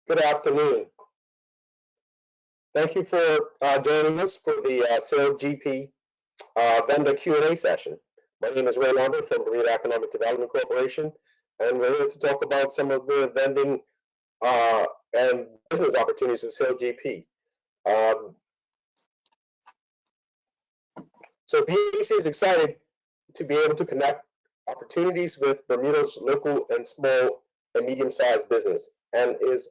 Good afternoon. Thank you for joining us for the SailGP vendor Q&A session. My name is Ray Lambert from Bermuda Economic Development Corporation, and we're here to talk about some of the vending and business opportunities with SailGP. So BEDC is excited to be able to connect opportunities with Bermuda's local and small and medium-sized business, and is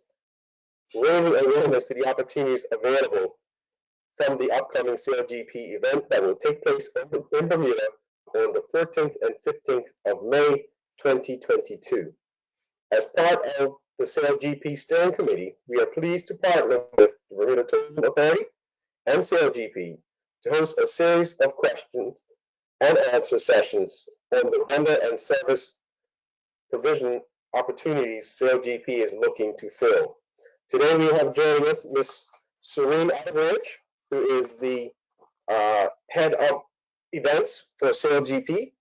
raising awareness to the opportunities available from the upcoming SailGP event that will take place in Bermuda on the 14th and 15th of May 2022. As part of the SailGP Steering Committee, we are pleased to partner with the Bermuda Tourism Authority and SailGP to host a series of questions and answer sessions on the vendor and service provision opportunities SailGP is looking to fill. Today we have joining us Ms. Serene Beverage, who is the head of events for SailGP.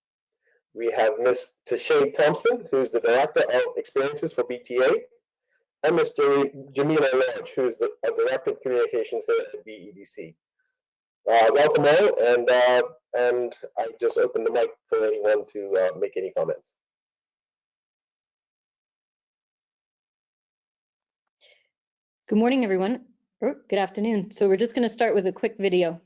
We have Ms. Tashay Thompson, who's the director of experiences for BTA, and Ms. Jamila Lodge, who's the director of communications here at BEDC. Welcome all, and I just opened the mic for anyone to make any comments. Good morning, everyone. Or good afternoon. So we're just going to start with a quick video.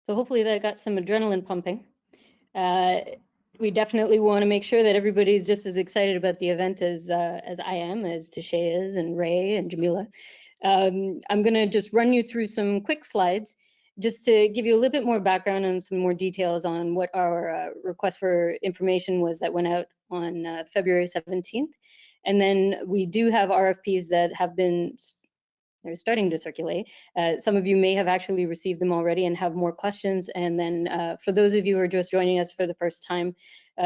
So hopefully that got some adrenaline pumping. We definitely want to make sure that everybody's just as excited about the event as I am, as Tashay is, and Ray and Jamila. I'm going to just run you through some quick slides just to give you a little bit more background and some more details on what our request for information was that went out on February 17th. And then we do have RFPs that have been they're starting to circulate. Some of you may have actually received them already and have more questions. And then for those of you who are just joining us for the first time,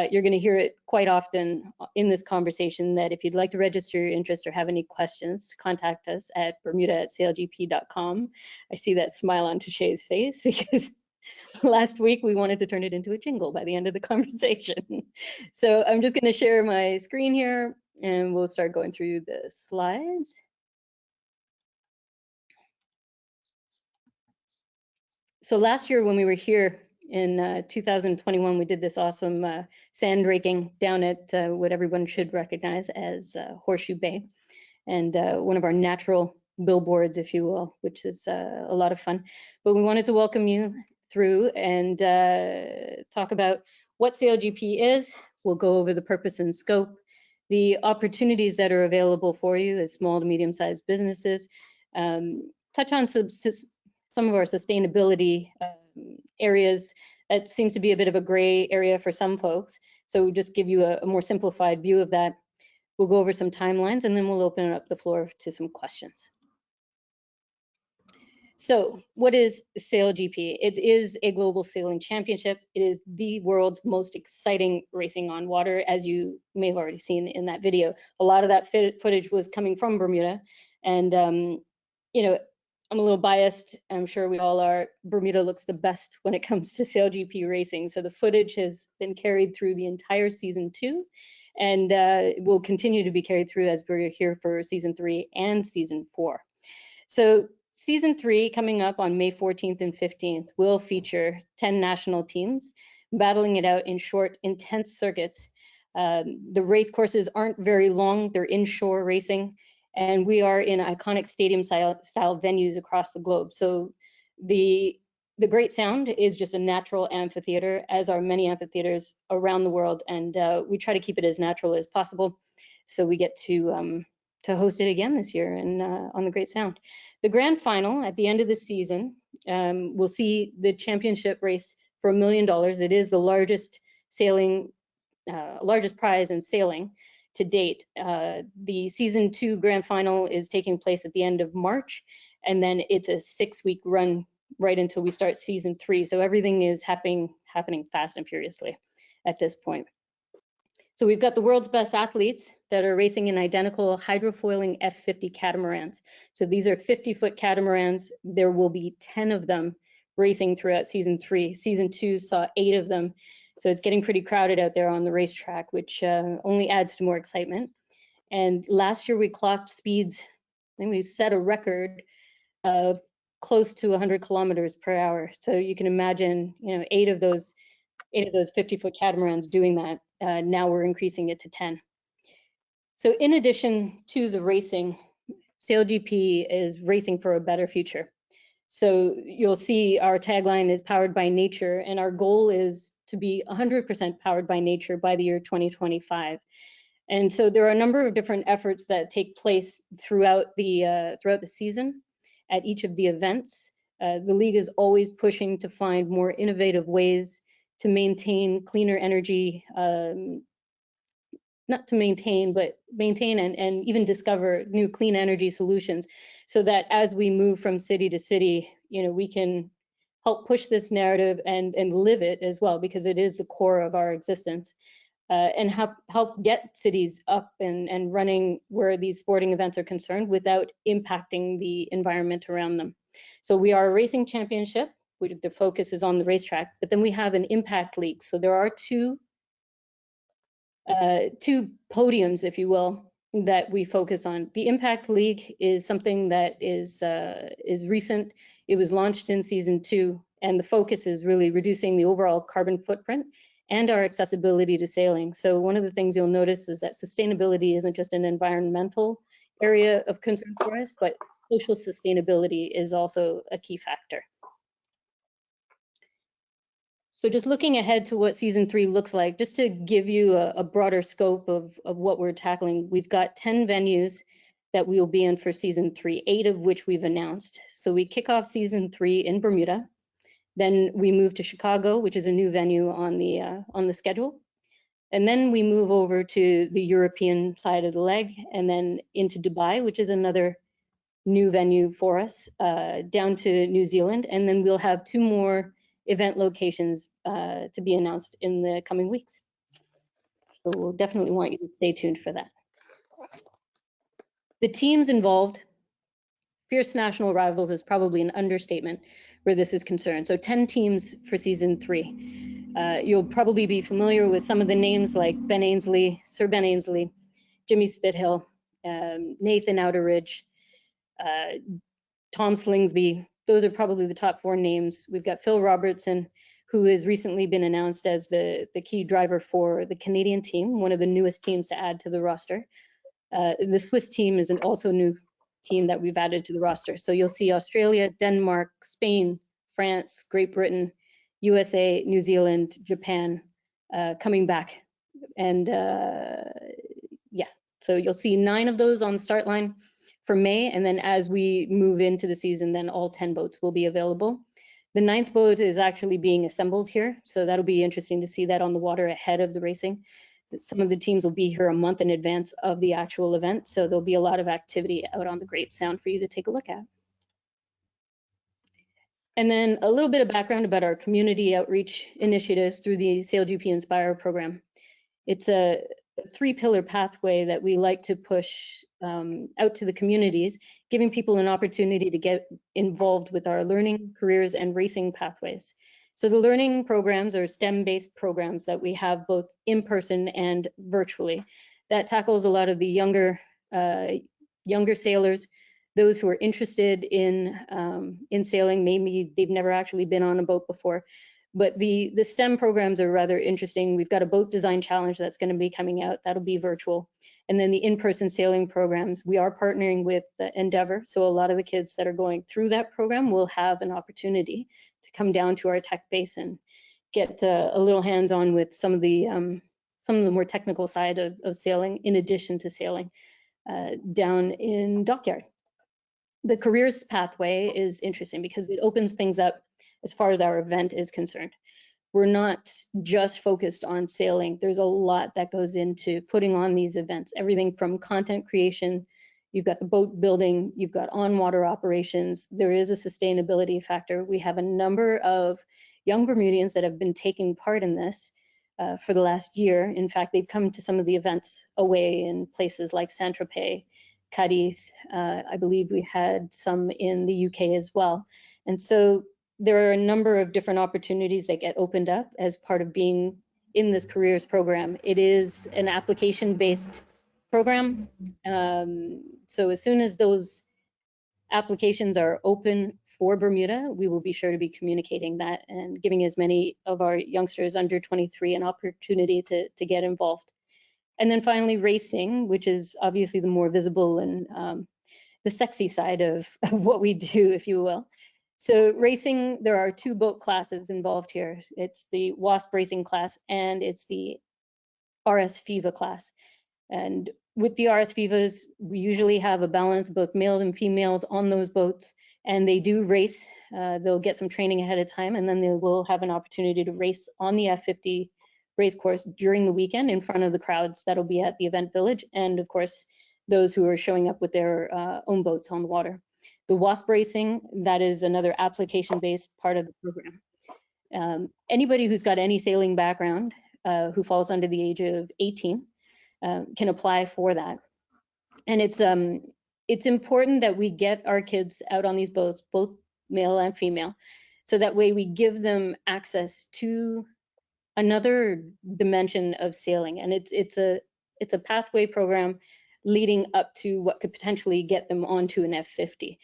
you're going to hear it quite often in this conversation that if you'd like to register your interest or have any questions, contact us at bermuda@sailgp.com. I see that smile on Tashay's face because last week we wanted to turn it into a jingle by the end of the conversation. So I'm just going to share my screen here and we'll start going through the slides. So last year when we were here in 2021, we did this awesome sand raking down at what everyone should recognize as Horseshoe Bay, and one of our natural billboards, if you will, which is a lot of fun. But we wanted to welcome you through and talk about what SailGP is. We'll go over the purpose and scope, the opportunities that are available for you as small to medium-sized businesses, touch on some of our sustainability areas. That seems to be a bit of a gray area for some folks. So just give you a more simplified view of that. We'll go over some timelines and then we'll open up the floor to some questions. So what is SailGP? It is a global sailing championship. It is the world's most exciting racing on water, as you may have already seen in that video. A lot of that footage was coming from Bermuda. And, you know, I'm a little biased, I'm sure we all are. Bermuda looks the best when it comes to SailGP racing. So the footage has been carried through the entire season 2 and will continue to be carried through as we're here for season 3 and season 4. So Season 3, coming up on May 14th and 15th, will feature 10 national teams battling it out in short, intense circuits. The race courses aren't very long, they're inshore racing, and we are in iconic stadium style venues across the globe. So the Great Sound is just a natural amphitheater, as are many amphitheaters around the world, and we try to keep it as natural as possible. So we get to host it again this year and on the Great Sound. The grand final at the end of the season will see the championship race for $1 million. It is the largest largest prize in sailing to date. The season 2 grand final is taking place at the end of March, and then it's a 6-week run right until we start season 3. So everything is happening fast and furiously at this point. So we've got the world's best athletes that are racing in identical hydrofoiling F50 catamarans. So these are 50-foot catamarans. There will be 10 of them racing throughout season 3. Season 2 saw 8 of them. So it's getting pretty crowded out there on the racetrack, which only adds to more excitement. And last year we clocked speeds, I think we set a record of close to 100 kilometers per hour. So you can imagine, 8 of those 50-foot catamarans doing that. Now we're increasing it to 10. So in addition to the racing, SailGP is racing for a better future. So you'll see our tagline is powered by nature, and our goal is to be 100% powered by nature by the year 2025. And so there are a number of different efforts that take place throughout the season at each of the events. The league is always pushing to find more innovative ways to maintain cleaner energy, not to maintain, but maintain and even discover new clean energy solutions, so that as we move from city to city, we can help push this narrative and live it as well, because it is the core of our existence, and help get cities up and running where these sporting events are concerned without impacting the environment around them. So we are a racing championship. The focus is on the racetrack, but then we have an impact league. So there are two podiums, if you will, that we focus on. The Impact League is something that is recent. It was launched in season 2, and the focus is really reducing the overall carbon footprint and our accessibility to sailing. So one of the things you'll notice is that sustainability isn't just an environmental area of concern for us, but social sustainability is also a key factor. So just looking ahead to what season 3 looks like, just to give you a broader scope of what we're tackling, we've got 10 venues that we will be in for season 3, 8 of which we've announced. So we kick off season 3 in Bermuda, then we move to Chicago, which is a new venue on the schedule. And then we move over to the European side of the leg, and then into Dubai, which is another new venue for us, down to New Zealand, and then we'll have 2 more event locations to be announced in the coming weeks. So we'll definitely want you to stay tuned for that. The teams involved, fierce national rivals is probably an understatement where this is concerned. So 10 teams for season 3. You'll probably be familiar with some of the names like Ben Ainsley, Sir Ben Ainsley, Jimmy Spithill, Nathan Outeridge, Tom Slingsby. Those are probably the top 4 names. We've got Phil Robertson, who has recently been announced as the key driver for the Canadian team, one of the newest teams to add to the roster. The Swiss team is an also new team that we've added to the roster. So you'll see Australia, Denmark, Spain, France, Great Britain, USA, New Zealand, Japan coming back. And yeah, so you'll see 9 of those on the start line for May, and then as we move into the season, then all 10 boats will be available. The 9th boat is actually being assembled here, so that'll be interesting to see that on the water ahead of the racing. Some of the teams will be here a month in advance of the actual event, so there'll be a lot of activity out on the Great Sound for you to take a look at. And then a little bit of background about our community outreach initiatives through the SailGP Inspire program. It's a 3-pillar pathway that we like to push out to the communities, giving people an opportunity to get involved with our learning, careers, and racing pathways. So the learning programs are STEM-based programs that we have both in person and virtually. That tackles a lot of the younger sailors, those who are interested in sailing, maybe they've never actually been on a boat before. But the STEM programs are rather interesting. We've got a boat design challenge that's going to be coming out. That'll be virtual. And then the in-person sailing programs, we are partnering with Endeavor. So a lot of the kids that are going through that program will have an opportunity to come down to our tech base and get a little hands-on with some of the more technical side of sailing, in addition to sailing down in Dockyard. The careers pathway is interesting because it opens things up as far as our event is concerned. We're not just focused on sailing. There's a lot that goes into putting on these events, everything from content creation, you've got the boat building, you've got on-water operations, there is a sustainability factor. We have a number of young Bermudians that have been taking part in this for the last year. In fact, they've come to some of the events away in places like Saint-Tropez, Cadiz. I believe we had some in the UK as well. And so there are a number of different opportunities that get opened up as part of being in this careers program. It is an application-based program. So as soon as those applications are open for Bermuda, we will be sure to be communicating that and giving as many of our youngsters under 23 an opportunity to get involved. And then finally, racing, which is obviously the more visible and the sexy side of what we do, if you will. So racing, there are two boat classes involved here. It's the WASP racing class and it's the RS FIVA class. And with the RS FIVAs, we usually have a balance, both males and females on those boats, and they do race. They'll get some training ahead of time, and then they will have an opportunity to race on the F50 race course during the weekend in front of the crowds that'll be at the event village, and of course, those who are showing up with their own boats on the water. The WASP racing, that is another application-based part of the program. Anybody who's got any sailing background who falls under the age of 18 can apply for that. And it's important that we get our kids out on these boats, both male and female, so that way we give them access to another dimension of sailing. And it's a pathway program leading up to what could potentially get them onto an F50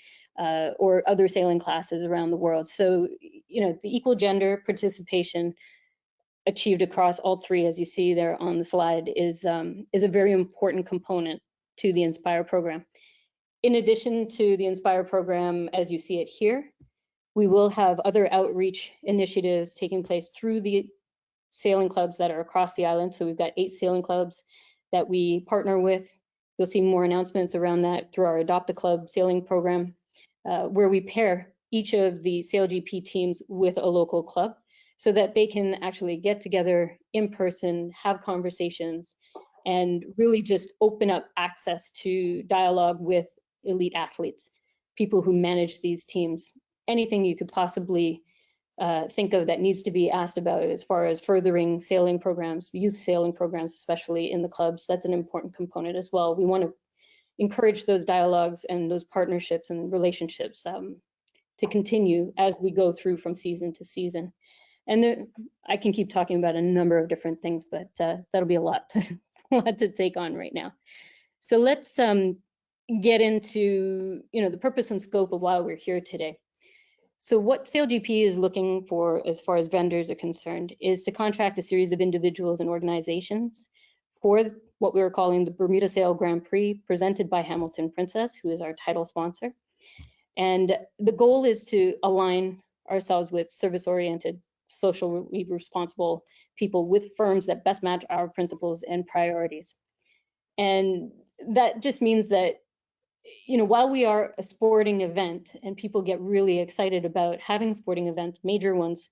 or other sailing classes around the world. So, you know, the equal gender participation achieved across all three, as you see there on the slide, is a very important component to the Inspire program. In addition to the Inspire program, as you see it here, we will have other outreach initiatives taking place through the sailing clubs that are across the island. So we've got 8 sailing clubs that we partner with. You'll see more announcements around that through our Adopt a Club sailing program, where we pair each of the SailGP teams with a local club so that they can actually get together in person, have conversations, and really just open up access to dialogue with elite athletes, people who manage these teams. Anything you could possibly think of that needs to be asked about as far as furthering sailing programs, youth sailing programs, especially in the clubs, that's an important component as well. We want to encourage those dialogues and those partnerships and relationships to continue as we go through from season to season. And I can keep talking about a number of different things, but that'll be a lot to take on right now. So let's get into, you know, the purpose and scope of why we're here today. So what SailGP is looking for, as far as vendors are concerned, is to contract a series of individuals and organizations for what we are calling the Bermuda Sail Grand Prix, presented by Hamilton Princess, who is our title sponsor. And the goal is to align ourselves with service-oriented, socially responsible people with firms that best match our principles and priorities. And that just means that, you know, while we are a sporting event and people get really excited about having sporting events, major ones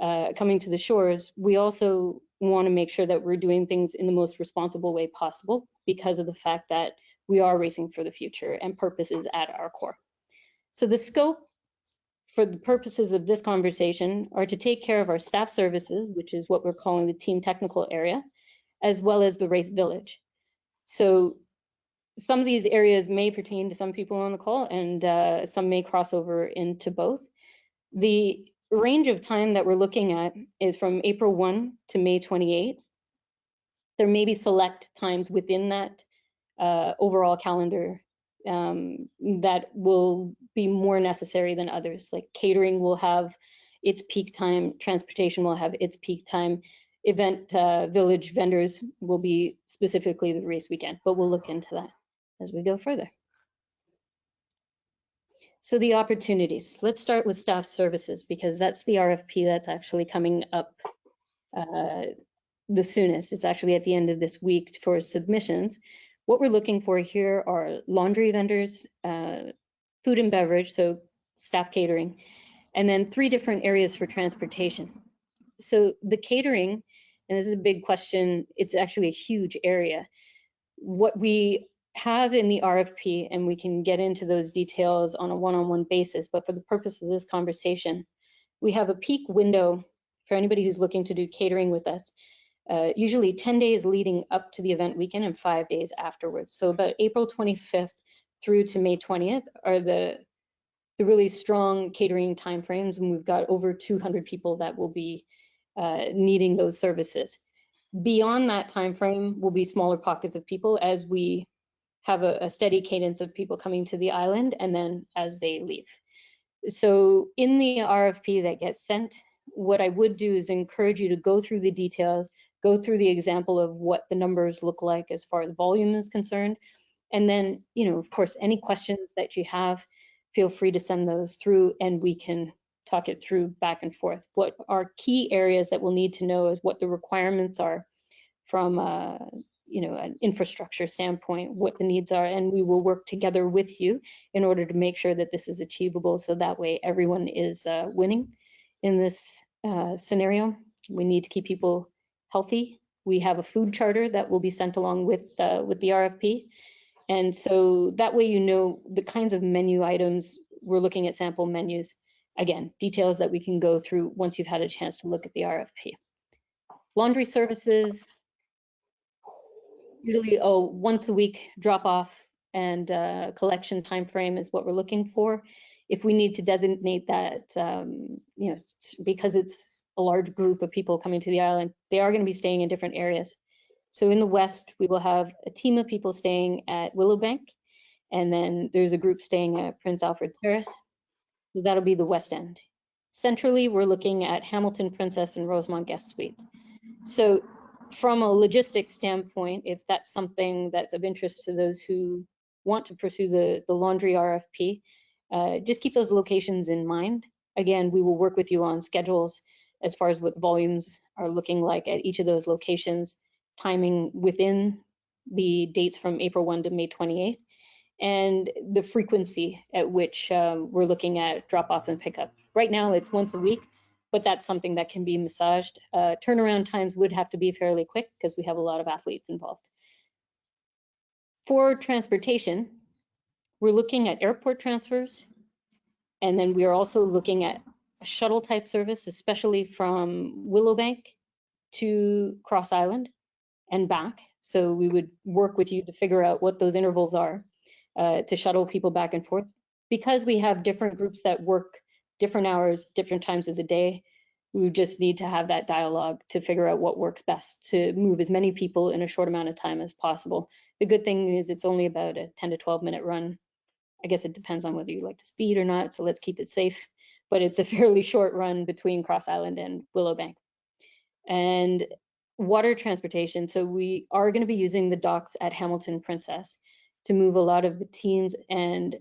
coming to the shores, we also want to make sure that we're doing things in the most responsible way possible because of the fact that we are racing for the future and purpose is at our core. So the scope for the purposes of this conversation are to take care of our staff services, which is what we're calling the team technical area, as well as the race village. So some of these areas may pertain to some people on the call and some may cross over into both. The range of time that we're looking at is from April 1 to May 28. There may be select times within that overall calendar that will be more necessary than others. Like catering will have its peak time, transportation will have its peak time, event village vendors will be specifically the race weekend, but we'll look into that as we go further. So the opportunities, let's start with staff services because that's the RFP that's actually coming up the soonest. It's actually at the end of this week for submissions. What we're looking for here are laundry vendors, food and beverage, so staff catering, and then 3 different areas for transportation. So the catering, and this is a big question, it's actually a huge area. What we have in the RFP, and we can get into those details on a one-on-one basis, but for the purpose of this conversation, we have a peak window for anybody who's looking to do catering with us, usually 10 days leading up to the event weekend and 5 days afterwards. So about April 25th through to May 20th are the really strong catering timeframes, and we've got over 200 people that will be needing those services. Beyond that timeframe will be smaller pockets of people as we have a steady cadence of people coming to the island and then as they leave. So in the RFP that gets sent, what I would do is encourage you to go through the details, go through the example of what the numbers look like as far as volume is concerned. And then, you know, of course, any questions that you have, feel free to send those through and we can talk it through back and forth. What are key areas that we'll need to know is what the requirements are from you know, an infrastructure standpoint, what the needs are, and we will work together with you in order to make sure that this is achievable, so that way everyone is winning in this scenario. We need to keep people healthy. We have a food charter that will be sent along with the RFP, and so that way you know the kinds of menu items. We're looking at sample menus. Again, details that we can go through once you've had a chance to look at the RFP. Laundry services, usually a once a week drop off and collection time frame is what we're looking for. If we need to designate that, you know, because it's a large group of people coming to the island, they are going to be staying in different areas. So in the west, we will have a team of people staying at Willowbank, and then there's a group staying at Prince Alfred Terrace. So that'll be the west end. Centrally, we're looking at Hamilton, Princess, and Rosemont guest suites. So from a logistics standpoint, if that's something that's of interest to those who want to pursue the laundry RFP, just keep those locations in mind. Again, we will work with you on schedules as far as what volumes are looking like at each of those locations, timing within the dates from April 1 to May 28th, and the frequency at which we're looking at drop-off and pickup. Right now, it's once a week, but that's something that can be massaged. Turnaround times would have to be fairly quick because we have a lot of athletes involved. For transportation, we're looking at airport transfers, and then we are also looking at a shuttle type service, especially from Willowbank to Cross Island and back. So we would work with you to figure out what those intervals are to shuttle people back and forth. Because we have different groups that work different hours, different times of the day, we just need to have that dialogue to figure out what works best to move as many people in a short amount of time as possible. The good thing is it's only about a 10 to 12 minute run. I guess it depends on whether you like to speed or not, so let's keep it safe. But it's a fairly short run between Cross Island and Willowbank. And water transportation, so we are going to be using the docks at Hamilton Princess to move a lot of the teams, and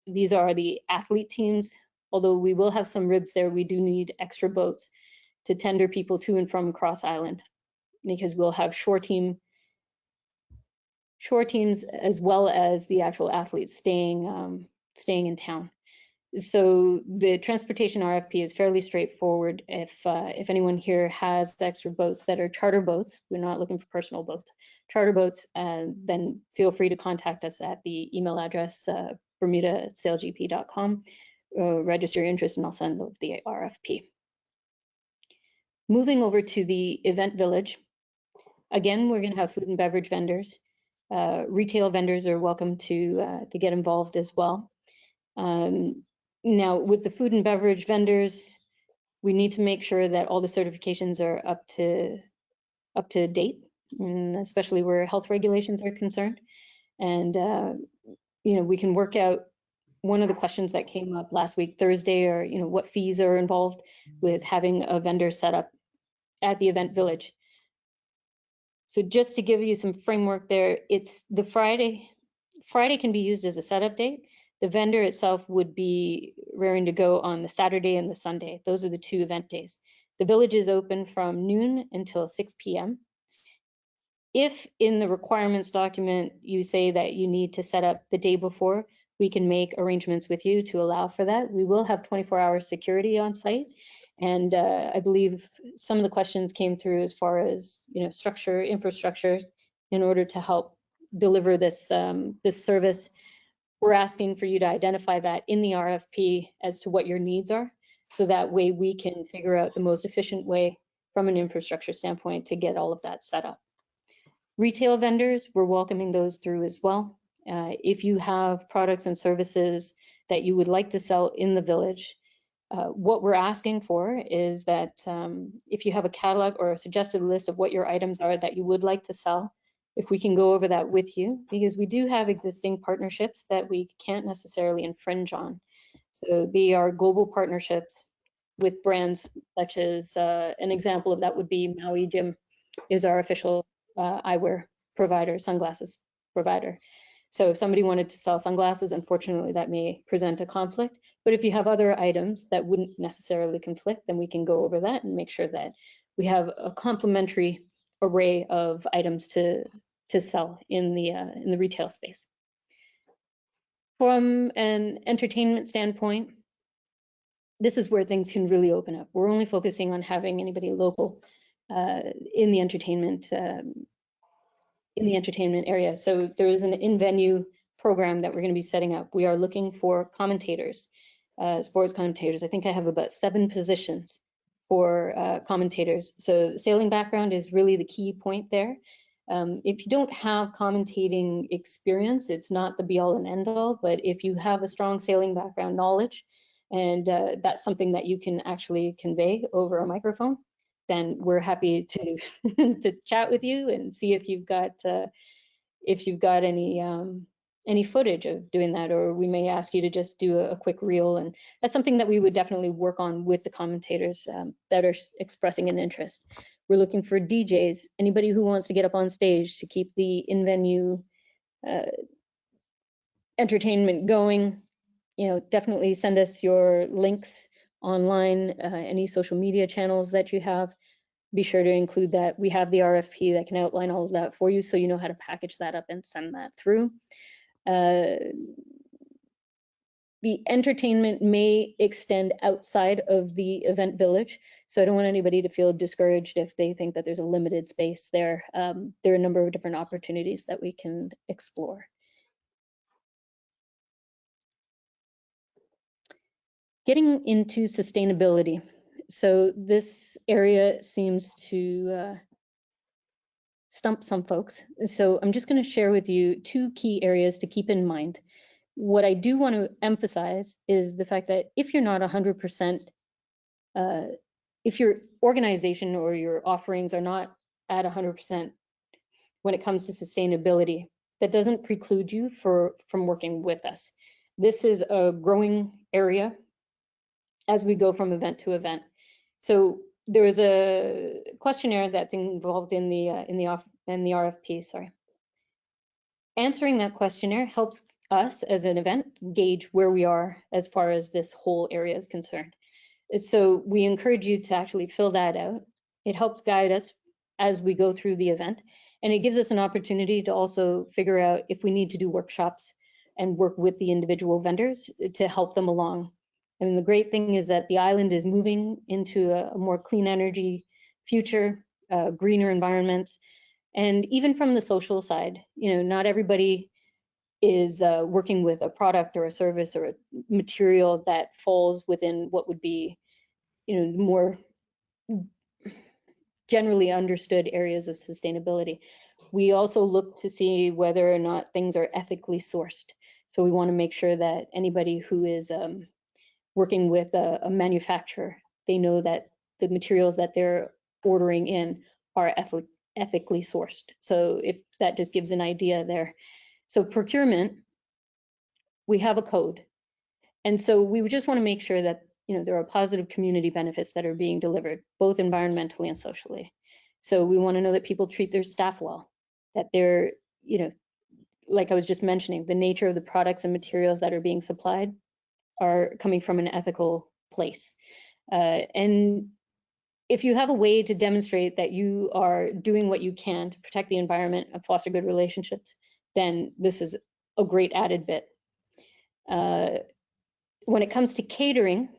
these are the athlete teams. Although we will have some ribs there, we do need extra boats to tender people to and from Cross Island, because we'll have shore teams as well as the actual athletes staying in town. So the transportation RFP is fairly straightforward. If anyone here has extra boats that are charter boats, we're not looking for personal boats, charter boats, then feel free to contact us at the email address bermuda@sailgp.com. Register your interest and I'll send over the RFP. Moving over to the event village. Again, we're going to have food and beverage vendors. Retail vendors are welcome to get involved as well. Now, with the food and beverage vendors, we need to make sure that all the certifications are up to date, especially where health regulations are concerned. And we can work out one of the questions that came up last week, Thursday, or, what fees are involved with having a vendor set up at the event village. So just to give you some framework there, it's the Friday can be used as a setup date. The vendor itself would be raring to go on the Saturday and the Sunday. Those are the 2 event days. The village is open from noon until 6 p.m. If in the requirements document you say that you need to set up the day before, we can make arrangements with you to allow for that. We will have 24-hour security on site. And I believe some of the questions came through as far as, structure, infrastructure, in order to help deliver this, this service. We're asking for you to identify that in the RFP as to what your needs are. So that way we can figure out the most efficient way from an infrastructure standpoint to get all of that set up. Retail vendors, we're welcoming those through as well. If you have products and services that you would like to sell in the village, what we're asking for is that if you have a catalog or a suggested list of what your items are that you would like to sell, if we can go over that with you, because we do have existing partnerships that we can't necessarily infringe on. So they are global partnerships with brands such as, an example of that would be Maui Jim is our official eyewear provider, sunglasses provider. So if somebody wanted to sell sunglasses, unfortunately that may present a conflict. But if you have other items that wouldn't necessarily conflict, then we can go over that and make sure that we have a complementary array of items to sell in the retail space. From an entertainment standpoint, this is where things can really open up. We're only focusing on having anybody local in the entertainment area. So there is an in-venue program that we're going to be setting up. We are looking for commentators, sports commentators. I think I have about 7 positions for commentators. So sailing background is really the key point there. If you don't have commentating experience, it's not the be all and end all, but if you have a strong sailing background knowledge, and that's something that you can actually convey over a microphone, then we're happy to to chat with you and see if you've got any footage of doing that, or we may ask you to just do a quick reel, and that's something that we would definitely work on with the commentators that are expressing an interest. We're looking for DJs, anybody who wants to get up on stage to keep the in-venue entertainment going. Definitely send us your links online, any social media channels that you have. Be sure to include that. We have the RFP that can outline all of that for you, so you know how to package that up and send that through. The entertainment may extend outside of the event village, so I don't want anybody to feel discouraged if they think that there's a limited space there. There are a number of different opportunities that we can explore. Getting into sustainability. So this area seems to stump some folks. So I'm just going to share with you 2 key areas to keep in mind. What I do want to emphasize is the fact that if you're not 100%, if your organization or your offerings are not at 100% when it comes to sustainability, that doesn't preclude you from working with us. This is a growing area as we go from event to event. So there is a questionnaire that's involved in the RFP. Sorry. Answering that questionnaire helps us as an event gauge where we are as far as this whole area is concerned. So we encourage you to actually fill that out. It helps guide us as we go through the event, and it gives us an opportunity to also figure out if we need to do workshops and work with the individual vendors to help them along. And the great thing is that the island is moving into a more clean energy future, greener environments. And even from the social side, not everybody is working with a product or a service or a material that falls within what would be, more generally understood areas of sustainability. We also look to see whether or not things are ethically sourced. So we want to make sure that anybody who is working with a manufacturer, they know that the materials that they're ordering in are ethically sourced. So if that just gives an idea there. So procurement we have a code. And so we just want to make sure that, there are positive community benefits that are being delivered, both environmentally and socially. So we want to know that people treat their staff well, that they're, like I was just mentioning, the nature of the products and materials that are being supplied are coming from an ethical place. And if you have a way to demonstrate that you are doing what you can to protect the environment and foster good relationships, then this is a great added bit. When it comes to catering,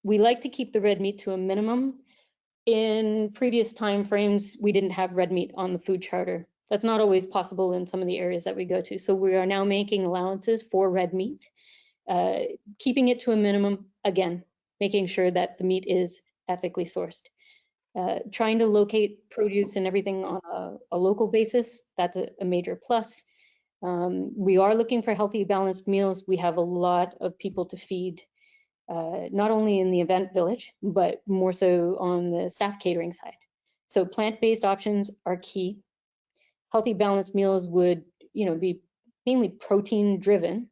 we like to keep the red meat to a minimum. In previous timeframes, we didn't have red meat on the food charter. That's not always possible in some of the areas that we go to. So we are now making allowances for red meat, keeping it to a minimum, again, making sure that the meat is ethically sourced. Trying to locate produce and everything on a local basis, that's a major plus. We are looking for healthy, balanced meals. We have a lot of people to feed, not only in the event village, but more so on the staff catering side. So plant-based options are key. Healthy, balanced meals would, be mainly protein driven.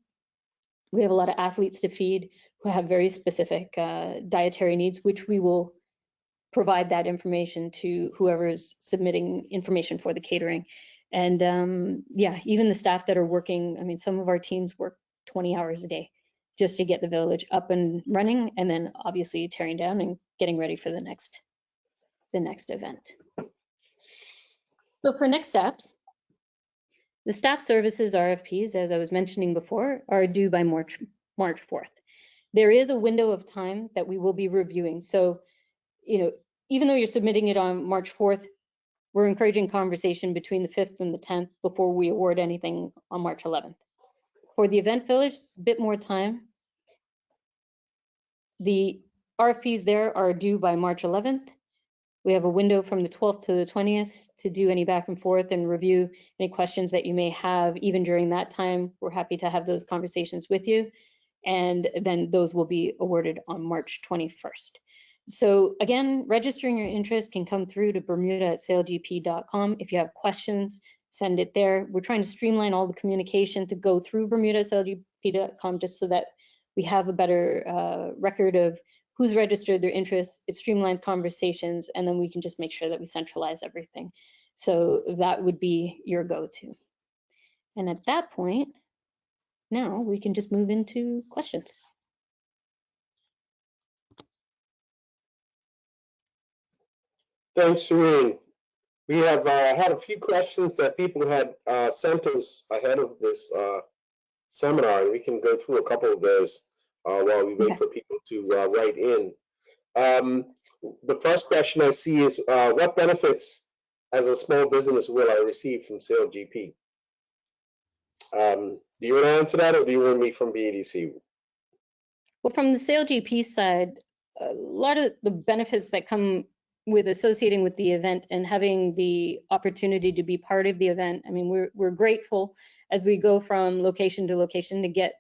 We have a lot of athletes to feed who have very specific dietary needs, which we will provide that information to whoever is submitting information for the catering. And yeah, even the staff that are working, some of our teams work 20 hours a day just to get the village up and running, and then obviously tearing down and getting ready for the next event. So for next steps, the staff services RFPs, as I was mentioning before, are due by March 4th. There is a window of time that we will be reviewing. So, even though you're submitting it on March 4th, we're encouraging conversation between the 5th and the 10th before we award anything on March 11th. For the event village, a bit more time. The RFPs there are due by March 11th. We have a window from the 12th to the 20th to do any back and forth and review any questions that you may have. Even during that time, we're happy to have those conversations with you. And then those will be awarded on March 21st. So again, registering your interest can come through to bermuda@sailgp.com. If you have questions, send it there. We're trying to streamline all the communication to go through bermuda@sailgp.com just so that we have a better record of who's registered their interest. It streamlines conversations, and then we can just make sure that we centralize everything. So that would be your go-to. And at that point, now we can just move into questions. Thanks, Shireen. We have had a few questions that people had sent us ahead of this seminar, and we can go through a couple of those while we wait for people to write in. The first question I see is, what benefits as a small business will I receive from SailGP? Do you want to answer that, or do you want me from BEDC? Well, from the SailGP side, a lot of the benefits that come with associating with the event and having the opportunity to be part of the event. We're grateful as we go from location to location to get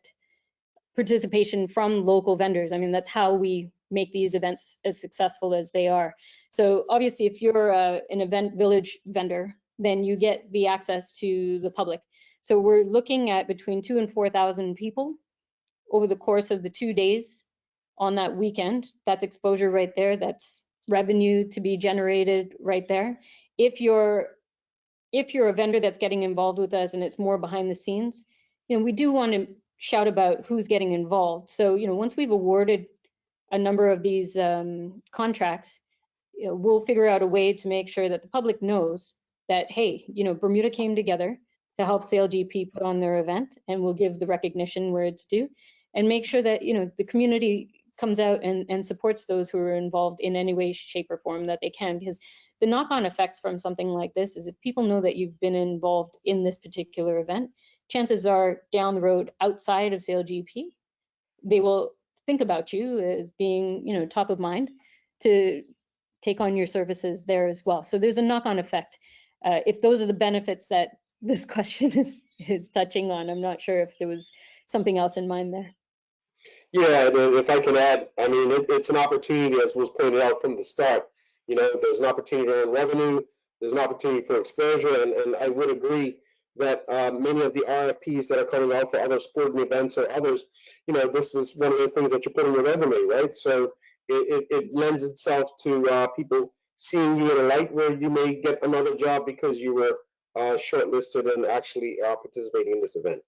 participation from local vendors. That's how we make these events as successful as they are. So obviously, if you're an event village vendor, then you get the access to the public. So we're looking at between 2,000 and 4,000 people over the course of the 2 days on that weekend. That's exposure right there. That's revenue to be generated right there. If you're a vendor that's getting involved with us and it's more behind the scenes, we do want to shout about who's getting involved. So, once we've awarded a number of these contracts, we'll figure out a way to make sure that the public knows that, hey, Bermuda came together to help SailGP put on their event, and we'll give the recognition where it's due, and make sure that, the community comes out and supports those who are involved in any way, shape, or form that they can. Because the knock-on effects from something like this is if people know that you've been involved in this particular event, chances are down the road outside of SailGP, they will think about you as being, top of mind to take on your services there as well. So there's a knock-on effect. If those are the benefits that this question is touching on, I'm not sure if there was something else in mind there. Yeah, if I can add, it's an opportunity, as was pointed out from the start. There's an opportunity to earn revenue, there's an opportunity for exposure, and I would agree that many of the RFPs that are coming out for other sporting events or others, this is one of those things that you put on your resume, right? So it lends itself to people seeing you in a light where you may get another job because you were shortlisted and actually participating in this event.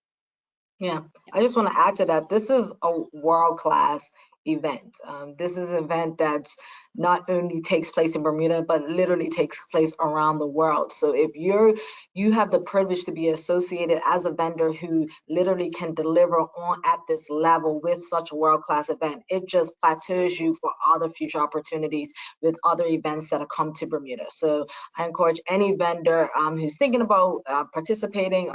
Yeah, I just want to add to that. This is a world-class event. This is an event that not only takes place in Bermuda, but literally takes place around the world. So if you have the privilege to be associated as a vendor who literally can deliver on at this level with such a world-class event, it just plateaus you for other future opportunities with other events that have come to Bermuda. So I encourage any vendor who's thinking about participating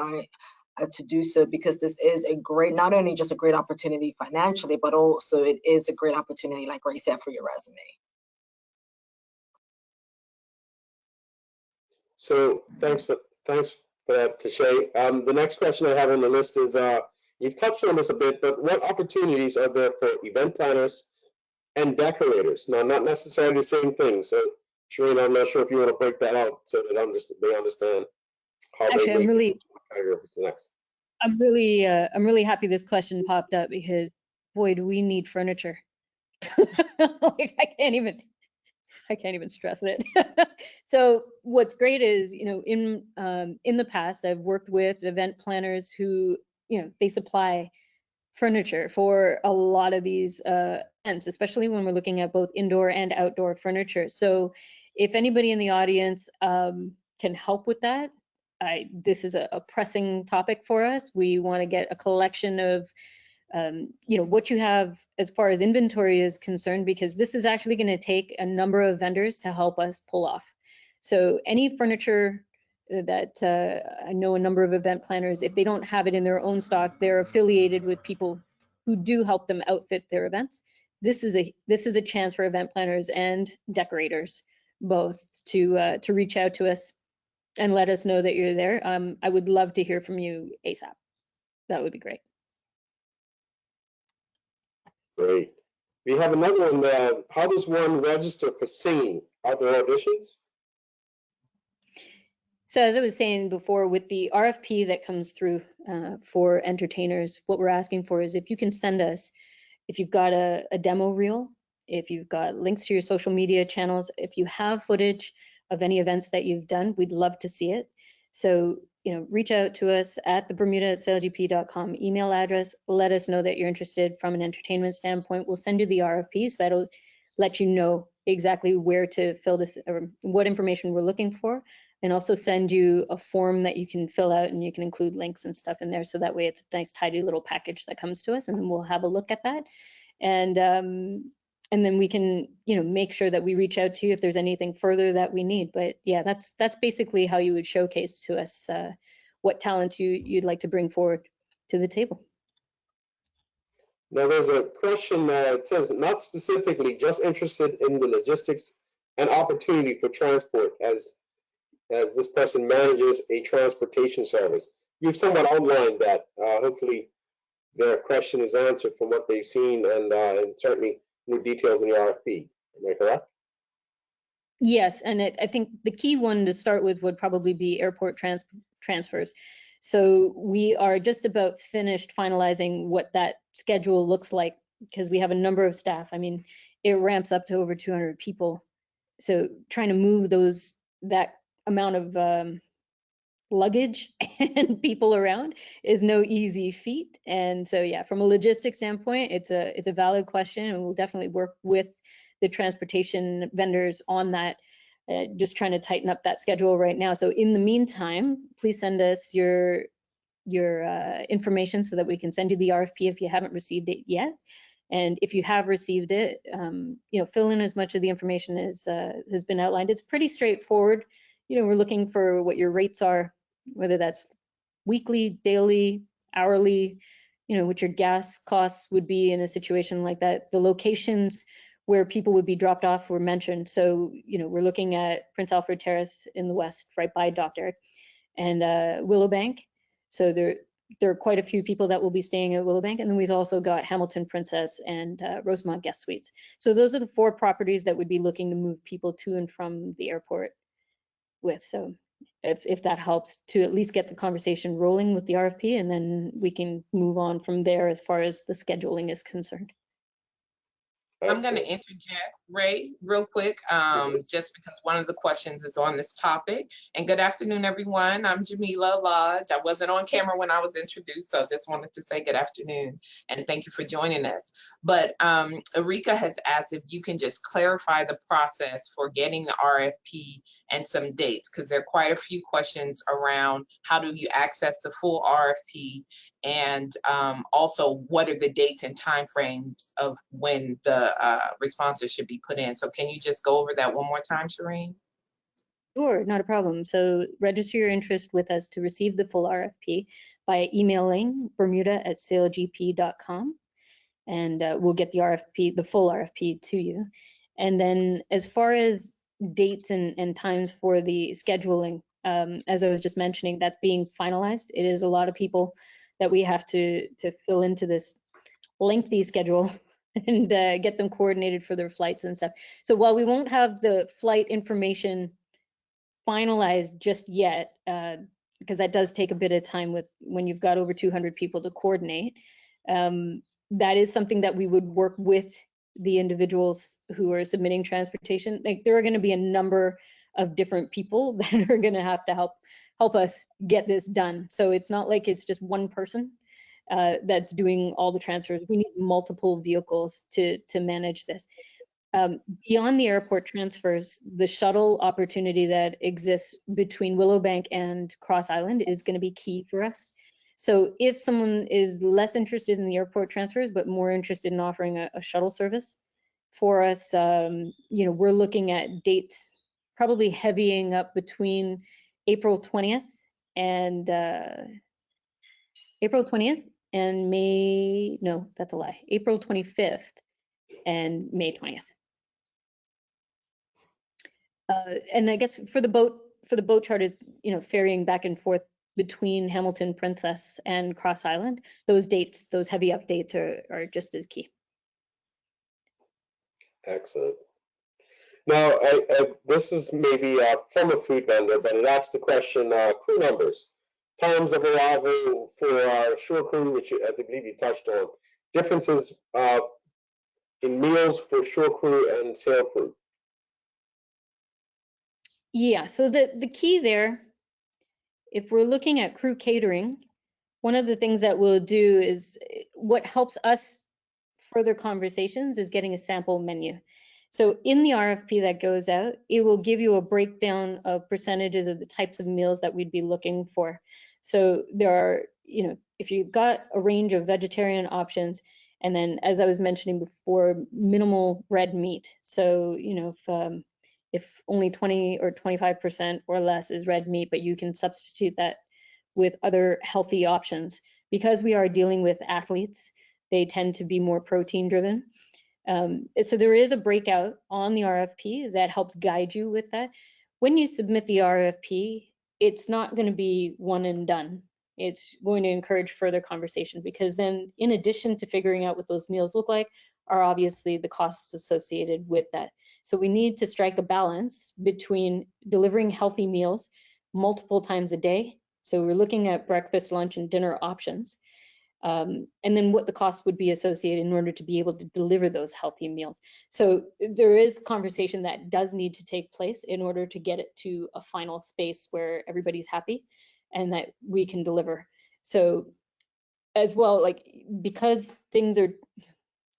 or to do so, because this is a great, not only just a great opportunity financially, but also it is a great opportunity, like Ray said, for your resume. So thanks for that, Tashay. The next question I have on the list is, you've touched on this a bit, but what opportunities are there for event planners and decorators? Now, not necessarily the same thing. So, Shereen, I'm not sure if you want to break that out so that they understand how Actually, they make next. I'm really happy this question popped up, because boy, do we need furniture. Like, I can't even stress it. So what's great is, in the past, I've worked with event planners who, they supply furniture for a lot of these events, especially when we're looking at both indoor and outdoor furniture. So if anybody in the audience can help with that, this is a pressing topic for us. We want to get a collection of what you have as far as inventory is concerned, because this is actually going to take a number of vendors to help us pull off. So any furniture that I know a number of event planners, if they don't have it in their own stock, they're affiliated with people who do help them outfit their events. This is a chance for event planners and decorators both to reach out to us and let us know that you're there. I would love to hear from you ASAP. That would be great. Great. We have another one. How does one register for singing? Are there auditions? So as I was saying before, with the RFP that comes through for entertainers, what we're asking for is if you can send us, if you've got a demo reel, if you've got links to your social media channels, if you have footage of any events that you've done, we'd love to see it. So, reach out to us at the Bermuda@SailGP.com email address. Let us know that you're interested from an entertainment standpoint. We'll send you the RFP, so that'll let you know exactly where to fill this, or what information we're looking for, and also send you a form that you can fill out, and you can include links and stuff in there. So that way it's a nice, tidy little package that comes to us, and we'll have a look at that. And then we can, make sure that we reach out to you if there's anything further that we need. But yeah, that's basically how you would showcase to us what talents you'd like to bring forward to the table. Now there's a question that says, not specifically, just interested in the logistics and opportunity for transport as this person manages a transportation service. You've somewhat outlined that. Hopefully their question is answered from what they've seen, and certainly new details in the RFP. Am I correct? Yes, and I think the key one to start with would probably be airport transfers. So we are just about finished finalizing what that schedule looks like, because we have a number of staff. I mean, it ramps up to over 200 people. So trying to move that amount of luggage and people around is no easy feat. And so yeah, from a logistics standpoint, it's a valid question, and we'll definitely work with the transportation vendors on that. Just trying to tighten up that schedule right now. So in the meantime, please send us your information so that we can send you the RFP if you haven't received it yet. And if you have received it, fill in as much of the information as has been outlined. It's pretty straightforward. We're looking for what your rates are, whether that's weekly, daily, hourly, what your gas costs would be in a situation like that. The locations where people would be dropped off were mentioned. So, we're looking at Prince Alfred Terrace in the west, right by Dock Derrick, and Willowbank. So there are quite a few people that will be staying at Willowbank. And then we've also got Hamilton Princess and Rosemont Guest Suites. So those are the 4 properties that would be looking to move people to and from the airport with. So if that helps to at least get the conversation rolling with the RFP, and then we can move on from there as far as the scheduling is concerned. I'm going to interject, Ray, real quick, just because one of the questions is on this topic. And good afternoon, everyone. I'm Jamila Lodge. I wasn't on camera when I was introduced, so I just wanted to say good afternoon and thank you for joining us. But Erika has asked if you can just clarify the process for getting the RFP and some dates, because there are quite a few questions around how do you access the full RFP, and also what are the dates and timeframes of when the responses should be put in. So can you just go over that one more time, Shireen? Sure, not a problem. So register your interest with us to receive the full RFP by emailing bermuda@sailgp.com, and we'll get the RFP, the full RFP to you. And then as far as dates and times for the scheduling, as I was just mentioning, that's being finalized. It is a lot of people that we have to fill into this lengthy schedule and get them coordinated for their flights and stuff. So while we won't have the flight information finalized just yet, because that does take a bit of time with when you've got over 200 people to coordinate, that is something that we would work with the individuals who are submitting transportation. Like, there are going to be a number of different people that are going to have to help us get this done. So it's not like it's just one person that's doing all the transfers. We need multiple vehicles to manage this. Beyond the airport transfers, the shuttle opportunity that exists between Willowbank and Cross Island is going to be key for us. So if someone is less interested in the airport transfers, but more interested in offering a shuttle service for us, you know, we're looking at dates probably heavying up between April 20th and May, no, that's a lie, April 25th and May 20th. And I guess for the boat charters, you know, ferrying back and forth between Hamilton, Princess, and Cross Island, those dates, those heavy updates are just as key. Excellent. Now, this is maybe from a food vendor, but it asks the question, crew numbers, times of arrival for our shore crew, which I believe you touched on, differences in meals for shore crew and sail crew. Yeah, so the key there, if we're looking at crew catering, one of the things that we'll do is, what helps us further conversations is getting a sample menu. So in the RFP that goes out, it will give you a breakdown of percentages of the types of meals that we'd be looking for. So there are, you know, if you've got a range of vegetarian options, and then, as I was mentioning before, minimal red meat. So, you know, if only 20 or 25% or less is red meat, but you can substitute that with other healthy options. Because we are dealing with athletes, they tend to be more protein driven. So there is a breakout on the RFP that helps guide you with that. When you submit the RFP, it's not going to be one and done. It's going to encourage further conversation, because then, in addition to figuring out what those meals look like, are obviously the costs associated with that. So we need to strike a balance between delivering healthy meals multiple times a day. So we're looking at breakfast, lunch, and dinner options. And then what the cost would be associated in order to be able to deliver those healthy meals. So there is conversation that does need to take place in order to get it to a final space where everybody's happy and that we can deliver. So as well, like, because things are,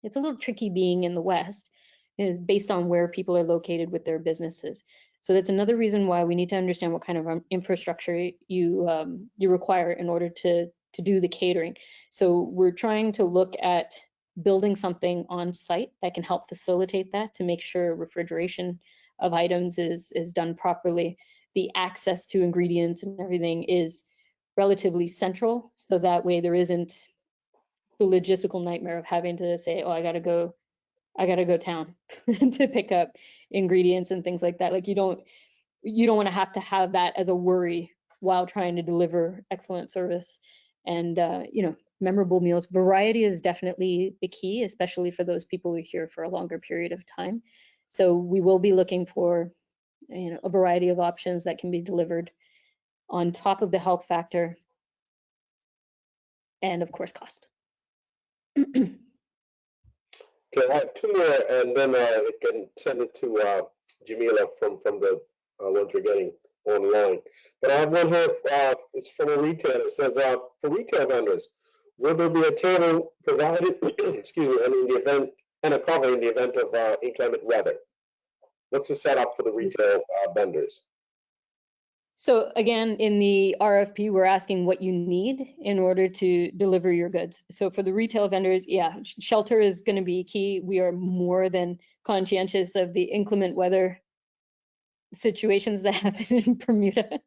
it's a little tricky being in the West, is based on where people are located with their businesses. So that's another reason why we need to understand what kind of infrastructure you require in order to do the catering. So we're trying to look at building something on site that can help facilitate that, to make sure refrigeration of items is done properly. The access to ingredients and everything is relatively central, so that way there isn't the logistical nightmare of having to say, oh, I gotta go town to pick up ingredients and things like that. Like, you don't want to have that as a worry while trying to deliver excellent service. And you know, memorable meals. Variety is definitely the key, especially for those people who are here for a longer period of time. So we will be looking for, you know, a variety of options that can be delivered on top of the health factor, and of course cost. Okay, I have two more, and then I can send it to Jamila from the ones we're getting online. But I have one here. It's from a retailer. It says, for retail vendors, will there be a table provided? Excuse me, and in the event and a cover in the event of inclement weather? What's the setup for the retail vendors? So again, in the RFP, we're asking what you need in order to deliver your goods. So for the retail vendors, yeah, shelter is going to be key. We are more than conscientious of the inclement weather situations that happen in Bermuda,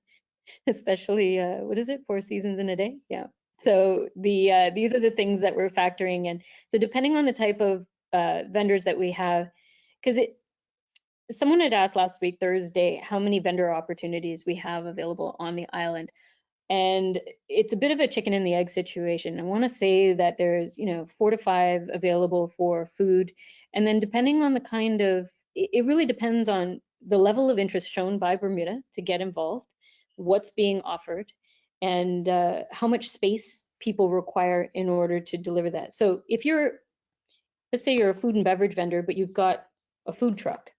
especially, what is it, 4 seasons in a day? Yeah. So these are the things that we're factoring in. So depending on the type of vendors that we have, because someone had asked last week, Thursday, how many vendor opportunities we have available on the island. And it's a bit of a chicken and the egg situation. I want to say that there's, 4 to 5 available for food. And then depending on the kind of, it really depends on the level of interest shown by Bermuda to get involved, what's being offered, and how much space people require in order to deliver that. So if let's say you're a food and beverage vendor, but you've got a food truck.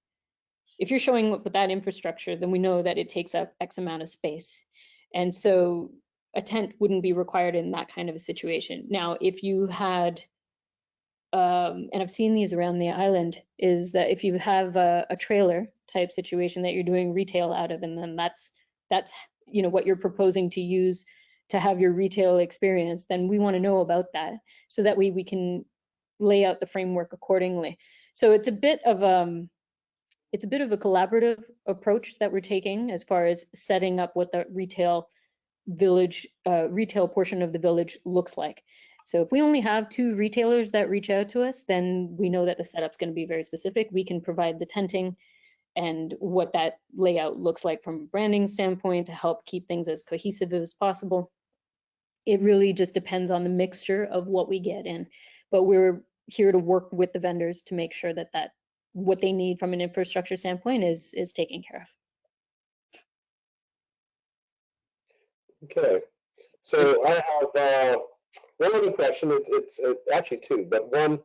If you're showing up with that infrastructure, then we know that it takes up X amount of space. And so a tent wouldn't be required in that kind of a situation. Now, if you had, and I've seen these around the island, is that if you have a trailer type situation that you're doing retail out of, and then that's what you're proposing to use to have your retail experience, then we want to know about that so that we can lay out the framework accordingly. So it's a bit of a collaborative approach that we're taking as far as setting up what the retail portion of the village looks like. So if we only have 2 retailers that reach out to us, then we know that the setup's going to be very specific. We can provide the tenting and what that layout looks like from a branding standpoint to help keep things as cohesive as possible. It really just depends on the mixture of what we get in, but we're here to work with the vendors to make sure that what they need from an infrastructure standpoint is taken care of. Okay, so I have one other question. It's actually 2, but one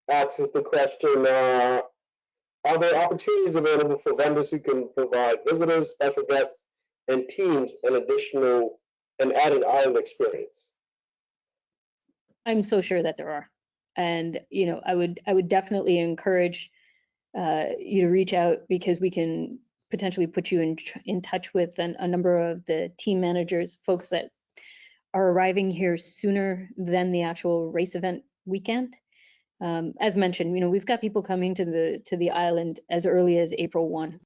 asks the question, are there opportunities available for vendors who can provide visitors, special guests, and teams an additional and added island experience? I'm so sure that there are. And, I would definitely encourage you to reach out, because we can potentially put you in touch with a number of the team managers, folks that are arriving here sooner than the actual race event weekend. As mentioned, we've got people coming to the island as early as April 1,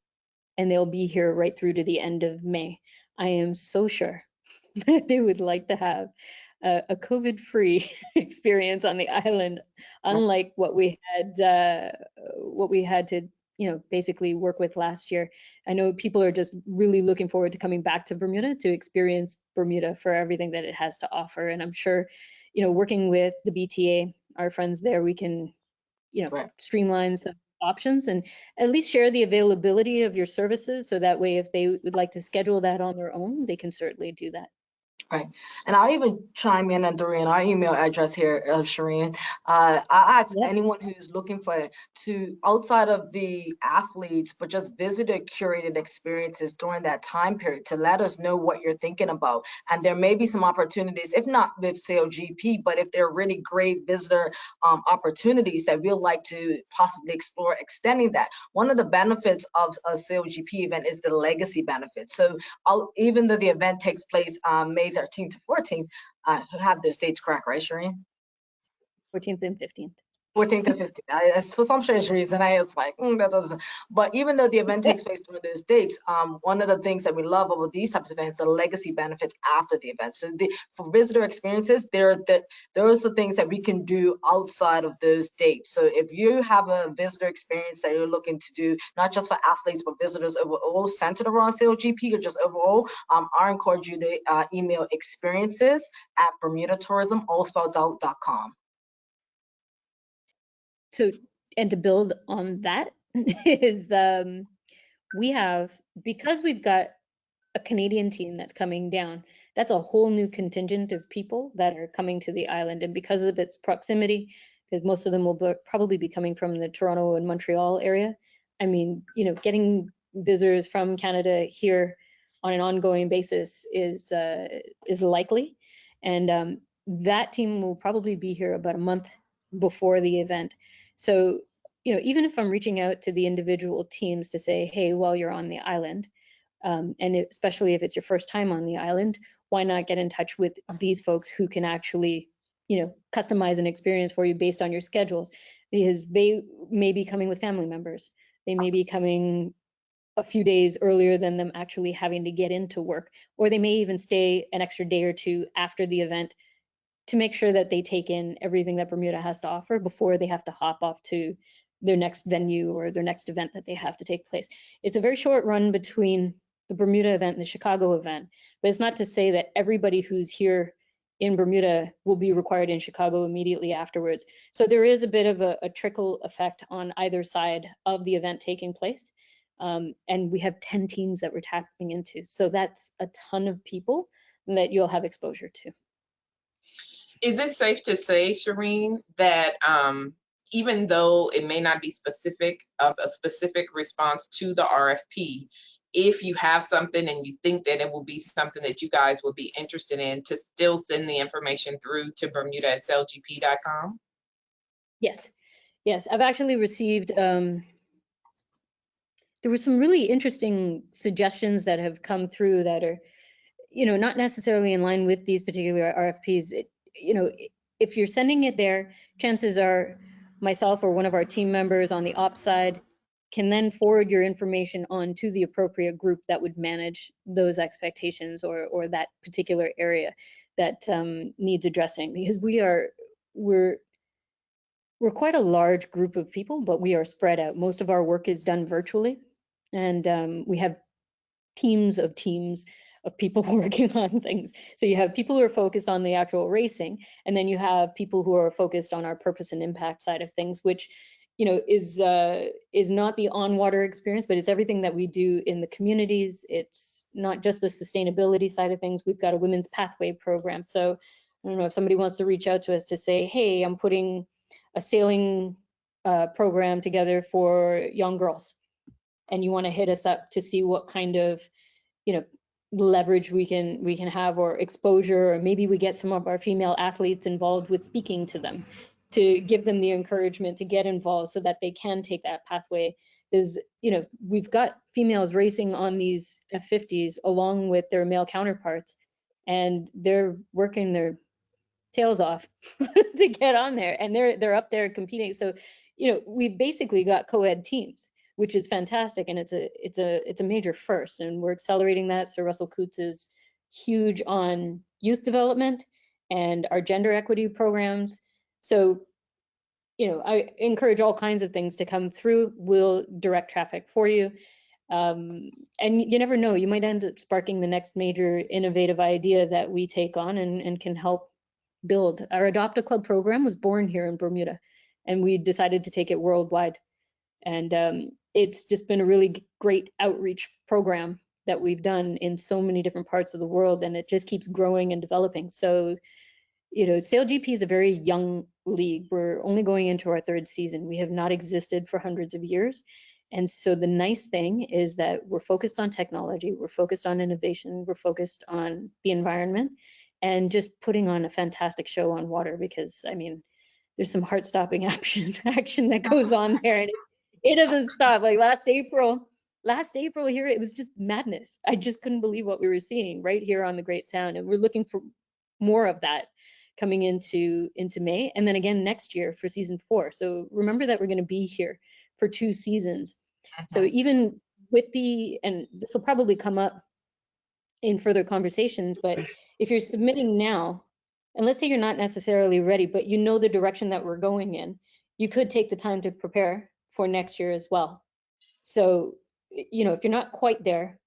and they'll be here right through to the end of May. I am so sure that they would like to have a COVID-free experience on the island, unlike what we had to basically work with last year. I know people are just really looking forward to coming back to Bermuda to experience Bermuda for everything that it has to offer. And I'm sure, working with the BTA, our friends there, we can, streamline some options and at least share the availability of your services. So that way, if they would like to schedule that on their own, they can certainly do that. Right. And I'll even chime in, and Doreen, our email address here, Shireen. I ask anyone who's looking for outside of the athletes, but just visitor curated experiences during that time period, to let us know what you're thinking about. And there may be some opportunities, if not with SailGP, but if there are really great visitor opportunities that we'd like to possibly explore extending that. One of the benefits of a SailGP event is the legacy benefit. So even though the event takes place May 13th to 14th, have those dates correct, right, Shireen? 14th and 15th. 14th and 15th. For some strange reason, I was like, that doesn't. But even though the event takes place during those dates, one of the things that we love about these types of events are legacy benefits after the event. So for visitor experiences, those are things that we can do outside of those dates. So if you have a visitor experience that you're looking to do, not just for athletes, but visitors overall centered around SailGP or just overall, I encourage you to email experiences@bermudatourism, allspelledout.com. So, and to build on that is, because we've got a Canadian team that's coming down, that's a whole new contingent of people that are coming to the island. And because of its proximity, because most of them will probably be coming from the Toronto and Montreal area, I mean, you know, getting visitors from Canada here on an ongoing basis is likely. And that team will probably be here about a month before the event. So, you know, even if I'm reaching out to the individual teams to say, hey, while you're on the island, and especially if it's your first time on the island, why not get in touch with these folks who can actually, you know, customize an experience for you based on your schedules, because they may be coming with family members. They may be coming a few days earlier than them actually having to get into work, or they may even stay an extra day or two after the event to make sure that they take in everything that Bermuda has to offer before they have to hop off to their next venue or their next event that they have to take place. It's a very short run between the Bermuda event and the Chicago event, but it's not to say that everybody who's here in Bermuda will be required in Chicago immediately afterwards. So there is a bit of a trickle effect on either side of the event taking place. And we have 10 teams that we're tapping into. So that's a ton of people that you'll have exposure to. Is it safe to say, Shireen, that even though it may not be specific of a specific response to the RFP, if you have something and you think that it will be something that you guys will be interested in, to still send the information through to Bermuda@SailGP.com? Yes, yes. I've actually received, there were some really interesting suggestions that have come through that are, you know, not necessarily in line with these particular RFPs. You know, if you're sending it there, chances are myself or one of our team members on the ops side can then forward your information on to the appropriate group that would manage those expectations or that particular area that needs addressing, because we're quite a large group of people, but we are spread out. Most of our work is done virtually, and we have teams of people working on things. So you have people who are focused on the actual racing, and then you have people who are focused on our purpose and impact side of things, which, you know, is not the on-water experience, but it's everything that we do in the communities. It's not just the sustainability side of things. We've got a women's pathway program. So I don't know if somebody wants to reach out to us to say, hey, I'm putting a sailing program together for young girls, and you want to hit us up to see what kind of, you know, leverage we can have, or exposure, or maybe we get some of our female athletes involved with speaking to them to give them the encouragement to get involved so that they can take that pathway. Is, you know, we've got females racing on these F50s along with their male counterparts, and they're working their tails off to get on there, and they're up there competing. So, you know, we've basically got co-ed teams, which is fantastic, and it's a major first, and we're accelerating that. Sir Russell Coutts is huge on youth development and our gender equity programs. So, you know, I encourage all kinds of things to come through. We'll direct traffic for you. And you never know, you might end up sparking the next major innovative idea that we take on and can help build. Our Adopt a Club program was born here in Bermuda, and we decided to take it worldwide. And it's just been a really great outreach program that we've done in so many different parts of the world, and it just keeps growing and developing. So, you know, SailGP is a very young league. We're only going into our 3rd season. We have not existed for hundreds of years. And so the nice thing is that we're focused on technology, we're focused on innovation, we're focused on the environment, and just putting on a fantastic show on water, because, I mean, there's some heart-stopping action that goes on there, and it doesn't stop. Like last April here, it was just madness. I just couldn't believe what we were seeing right here on the Great Sound, and we're looking for more of that coming into May, and then again next year for season 4. So remember that we're going to be here for 2 seasons. So even with and this will probably come up in further conversations, but if you're submitting now, and let's say you're not necessarily ready, but you know the direction that we're going in, you could take the time to prepare for next year as well. So, you know, if you're not quite there,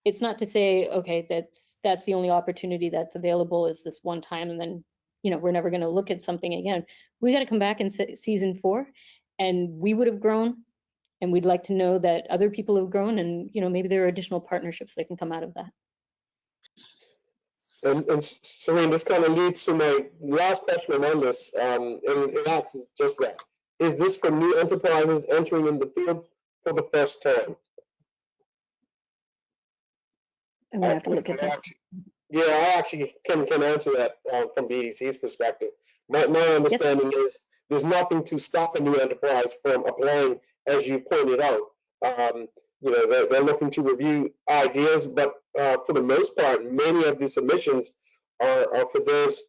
it's not to say, okay, that's the only opportunity that's available is this one time, and then, you know, we're never going to look at something again. We got to come back in season 4, and we would have grown, and we'd like to know that other people have grown, and, you know, maybe there are additional partnerships that can come out of that. And Serene, this kind of leads to my last question on this, and that's just that. Is this for new enterprises entering in the field for the first time? I'm gonna have to look at that. Yeah, I actually can answer that from BEDC's perspective. My understanding is there's nothing to stop a new enterprise from applying, as you pointed out. You know, they're looking to review ideas, but for the most part, many of the submissions are for those,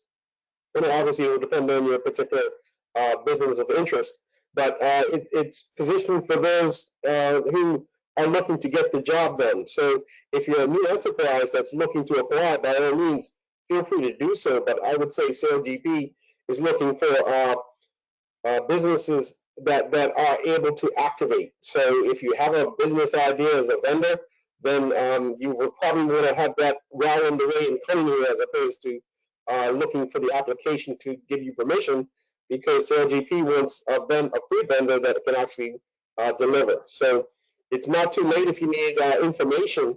and obviously it will depend on your particular business of interest, but it's positioned for those who are looking to get the job done. So if you're a new enterprise that's looking to apply, by all means, feel free to do so. But I would say SailGP is looking for businesses that are able to activate. So if you have a business idea as a vendor, then you will probably want to have that well underway and coming here, as opposed to looking for the application to give you permission, because SailGP wants a free vendor that can actually deliver. So it's not too late if you need information.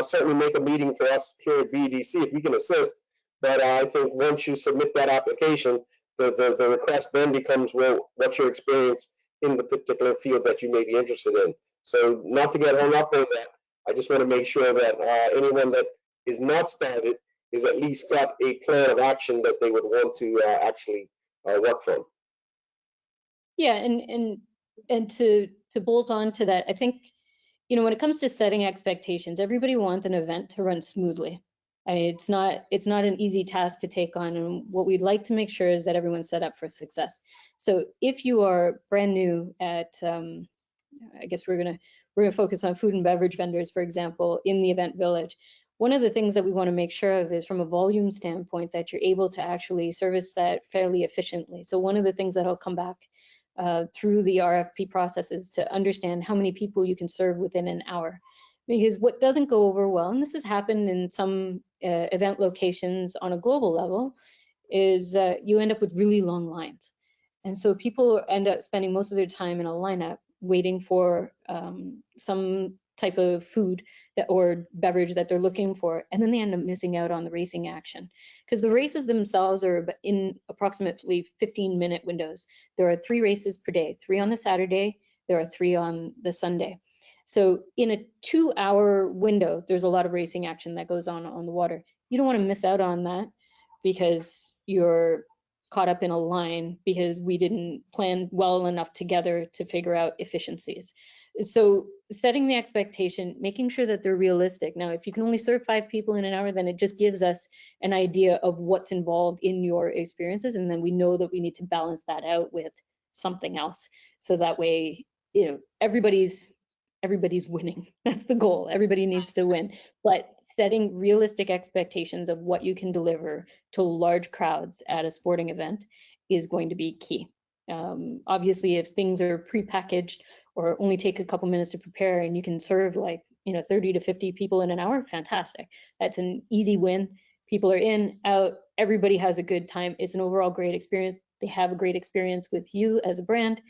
Certainly make a meeting for us here at BEDC if we can assist. But I think once you submit that application, the request then becomes, well, what's your experience in the particular field that you may be interested in? So not to get hung up on that, I just want to make sure that anyone that is not started is at least got a plan of action that they would want to actually work from. Yeah, and to bolt on to that, I think, you know, when it comes to setting expectations, everybody wants an event to run smoothly. I mean, it's not an easy task to take on, and what we'd like to make sure is that everyone's set up for success. So if you are brand new at, I guess we're gonna focus on food and beverage vendors, for example, in the event village. One of the things that we want to make sure of is, from a volume standpoint, that you're able to actually service that fairly efficiently. So one of the things that'll come back through the RFP process is to understand how many people you can serve within an hour. Because what doesn't go over well, and this has happened in some event locations on a global level, is you end up with really long lines. And so people end up spending most of their time in a lineup waiting for some type of food or beverage that they're looking for, and then they end up missing out on the racing action. Because the races themselves are in approximately 15-minute windows. There are 3 races per day, 3 on the Saturday, there are 3 on the Sunday. So in a 2-hour window, there's a lot of racing action that goes on the water. You don't want to miss out on that because you're caught up in a line because we didn't plan well enough together to figure out efficiencies. So setting the expectation, making sure that they're realistic. Now, if you can only serve 5 people in an hour, then it just gives us an idea of what's involved in your experiences. And then we know that we need to balance that out with something else. So that way, you know, everybody's winning. That's the goal. Everybody needs to win. But setting realistic expectations of what you can deliver to large crowds at a sporting event is going to be key. Obviously, if things are prepackaged or only take a couple minutes to prepare and you can serve, like, you know, 30 to 50 people in an hour, fantastic. That's an easy win. People are in, out, everybody has a good time. It's an overall great experience. They have a great experience with you as a brand,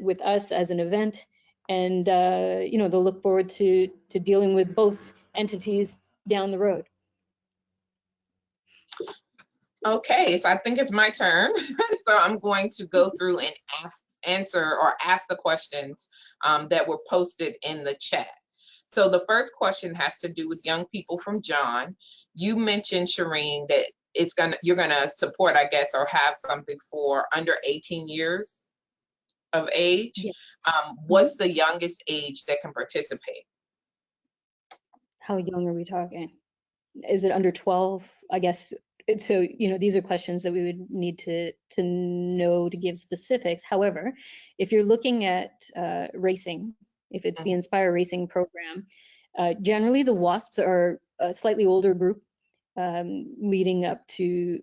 with us as an event. And you know, they'll look forward to dealing with both entities down the road. Okay, so I think it's my turn. So I'm going to go through and answer the questions that were posted in the chat. So the first question has to do with young people from John. You mentioned, Shireen, that you're gonna support, I guess, or have something for under 18 years of age. Yeah. What's the youngest age that can participate? How young are we talking? Is it under 12? I guess. So, you know, these are questions that we would need to know to give specifics. However, if you're looking at racing, if it's the Inspire Racing program, generally the WASPs are a slightly older group, leading up to,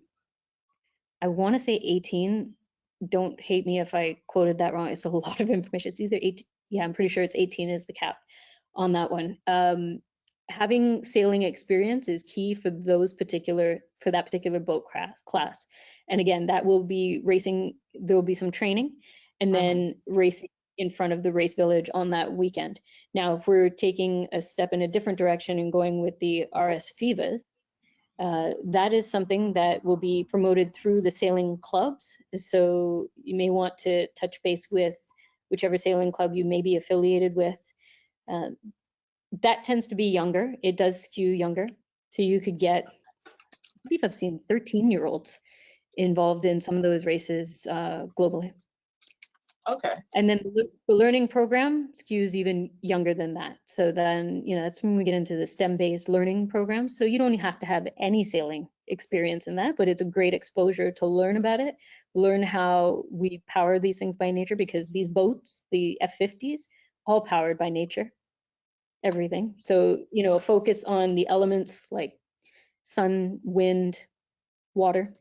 I want to say 18. Don't hate me if I quoted that wrong. It's a lot of information. It's either 18. Yeah, I'm pretty sure it's 18 is the cap on that one. Having sailing experience is key for that particular boat class. And again, that will be racing. There will be some training, and then racing in front of the race village on that weekend. Now, if we're taking a step in a different direction and going with the RS FIVAs, That is something that will be promoted through the sailing clubs. So you may want to touch base with whichever sailing club you may be affiliated with. That tends to be younger. It does skew younger. So you could get, I believe I've seen 13-year-olds involved in some of those races globally. Okay. And then the learning program skews even younger than that. So then, that's when we get into the STEM-based learning programs. So you don't have to have any sailing experience in that, but it's a great exposure to learn about it, learn how we power these things by nature, because these boats, the F50s, all powered by nature, everything. So, focus on the elements like sun, wind, water.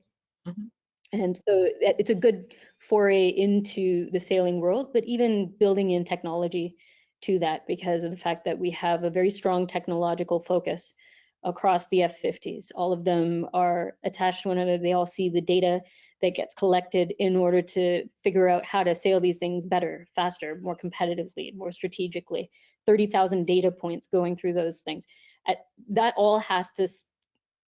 Mm-hmm. And so it's a good foray into the sailing world, but even building in technology to that, because of the fact that we have a very strong technological focus across the F50s. All of them are attached to one another. They all see the data that gets collected in order to figure out how to sail these things better, faster, more competitively, more strategically. 30,000 data points going through those things. That all has to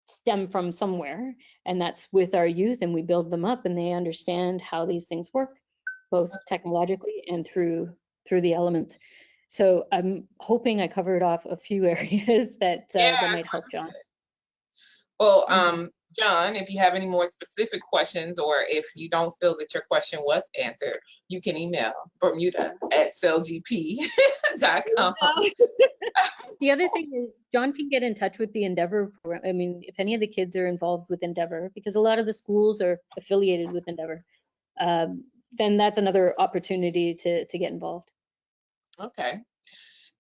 stem from somewhere, and that's with our youth, and we build them up and they understand how these things work, both technologically and through the elements. So I'm hoping I covered off a few areas that might help, John. Well, John, if you have any more specific questions, or if you don't feel that your question was answered, you can email bermuda@sailgp.com. The other thing is John can get in touch with the Endeavor program. I mean, if any of the kids are involved with Endeavor, because a lot of the schools are affiliated with Endeavor, then that's another opportunity to get involved. Okay.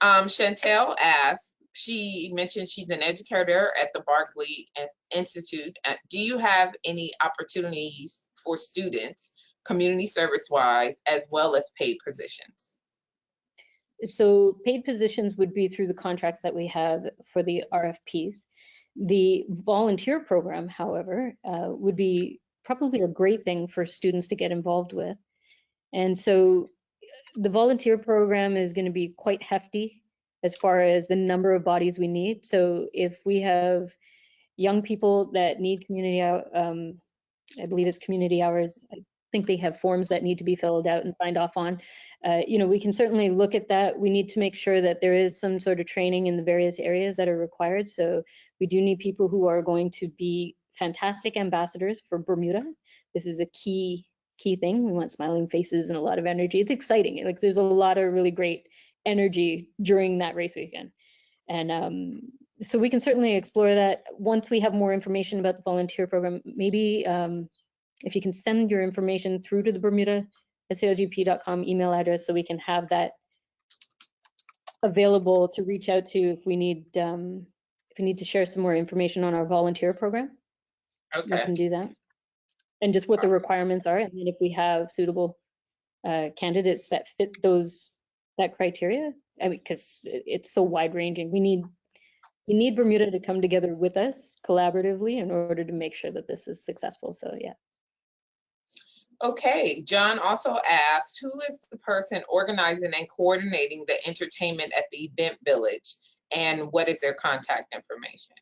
Chantel asked, she mentioned she's an educator at the Barkley Institute. Do you have any opportunities for students, community service-wise, as well as paid positions? So paid positions would be through the contracts that we have for the Rfps. The volunteer program, however, would be probably a great thing for students to get involved with. And so the volunteer program is going to be quite hefty as far as the number of bodies we need. So if we have young people that need community, I believe it's community hours, I think they have forms that need to be filled out and signed off on. We can certainly look at that. We need to make sure that there is some sort of training in the various areas that are required. So we do need people who are going to be fantastic ambassadors for Bermuda. This is a key thing. We want smiling faces and a lot of energy. It's exciting. Like, there's a lot of really great energy during that race weekend. And so we can certainly explore that once we have more information about the volunteer program. Maybe if you can send your information through to the Bermuda@sailgp.com email address, so we can have that available to reach out to if we need to share some more information on our volunteer program. Okay. We can do that. And just what the requirements are, and then if we have suitable candidates that fit that criteria. I mean, because it's so wide ranging. We need Bermuda to come together with us collaboratively in order to make sure that this is successful. So yeah. Okay, John also asked, who is the person organizing and coordinating the entertainment at the event village, and what is their contact information?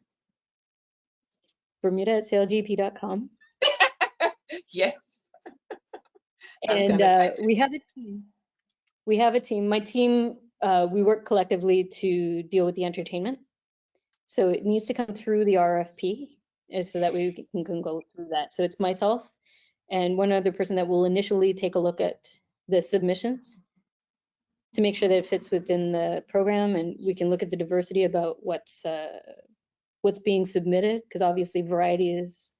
Bermuda@sailgp.com. Yes. And we have a team. My team, we work collectively to deal with the entertainment. So it needs to come through the RFP so that we can go through that. So it's myself and one other person that will initially take a look at the submissions to make sure that it fits within the program, and we can look at the diversity about what's being submitted, because obviously variety is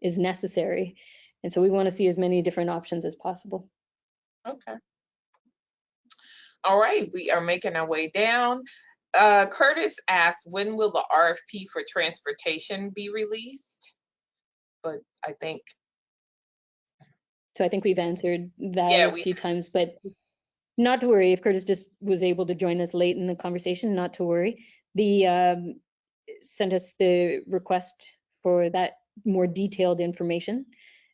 necessary. And so we want to see as many different options as possible. Okay. All right, we are making our way down. Curtis asked, when will the RFP for transportation be released? But I think we've answered that a few times, but not to worry. If Curtis just was able to join us late in the conversation, not to worry. The sent us the request for that more detailed information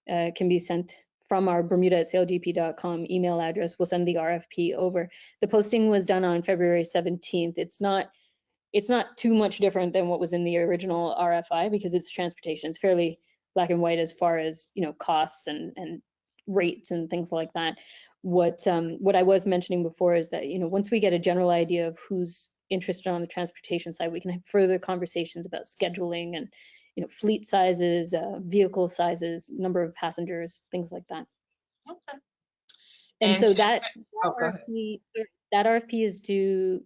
can be sent from our Bermuda@sailgp.com email address. We'll send the RFP over. The posting was done on February 17th. It's not it's not too much different than what was in the original RFI because it's transportation. It's fairly black and white as far as, you know, costs and rates and things like that. What I was mentioning before is that, you know, once we get a general idea of who's interested on the transportation side, we can have further conversations about scheduling and, you know, fleet sizes, vehicle sizes, number of passengers, things like that. Okay. And so that oh, go ahead. that RFP is due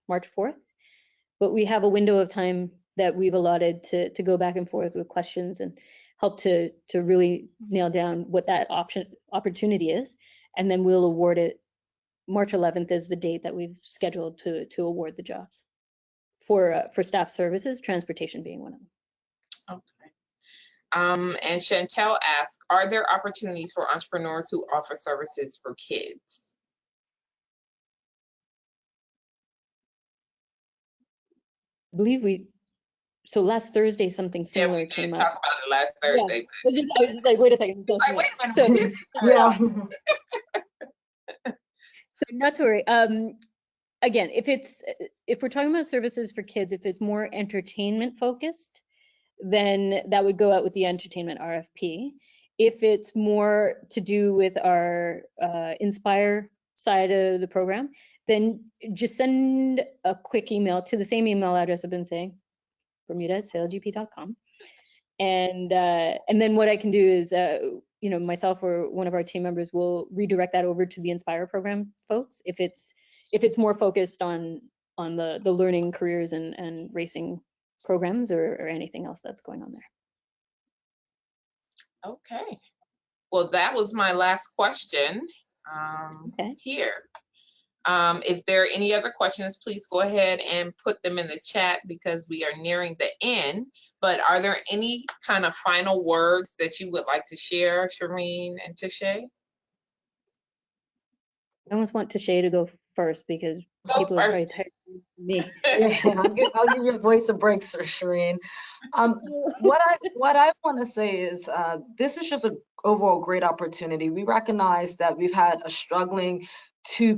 March 4th, but we have a window of time that we've allotted to go back and forth with questions and help to really nail down what that opportunity is, and then we'll award it. March 11th is the date that we've scheduled to award the jobs for staff services, transportation being one of them. Okay. And Chantel asks, are there opportunities for entrepreneurs who offer services for kids? I believe so last Thursday something similar we came did up. talk about it last Thursday. Yeah. I was just like, wait a second. Like, wait a minute, we did Yeah. So not to worry. Again, if we're talking about services for kids, if it's more entertainment focused, then that would go out with the entertainment RFP. If it's more to do with our Inspire side of the program, then just send a quick email to the same email address I've been saying, Bermuda@SailGP.com. And then what I can do is, you know, myself or one of our team members will redirect that over to the Inspire program folks if it's more focused on the learning careers and racing programs or anything else that's going on there. Okay. Well, that was my last question here. If there are any other questions, please go ahead and put them in the chat because we are nearing the end. But are there any kind of final words that you would like to share, Shireen and Tashay? I almost want Tashay to go first because people are probably tired of me. Yeah, I'll give your voice a break, Sir Shireen. What I want to say is this is just an overall great opportunity. We recognize that we've had a struggling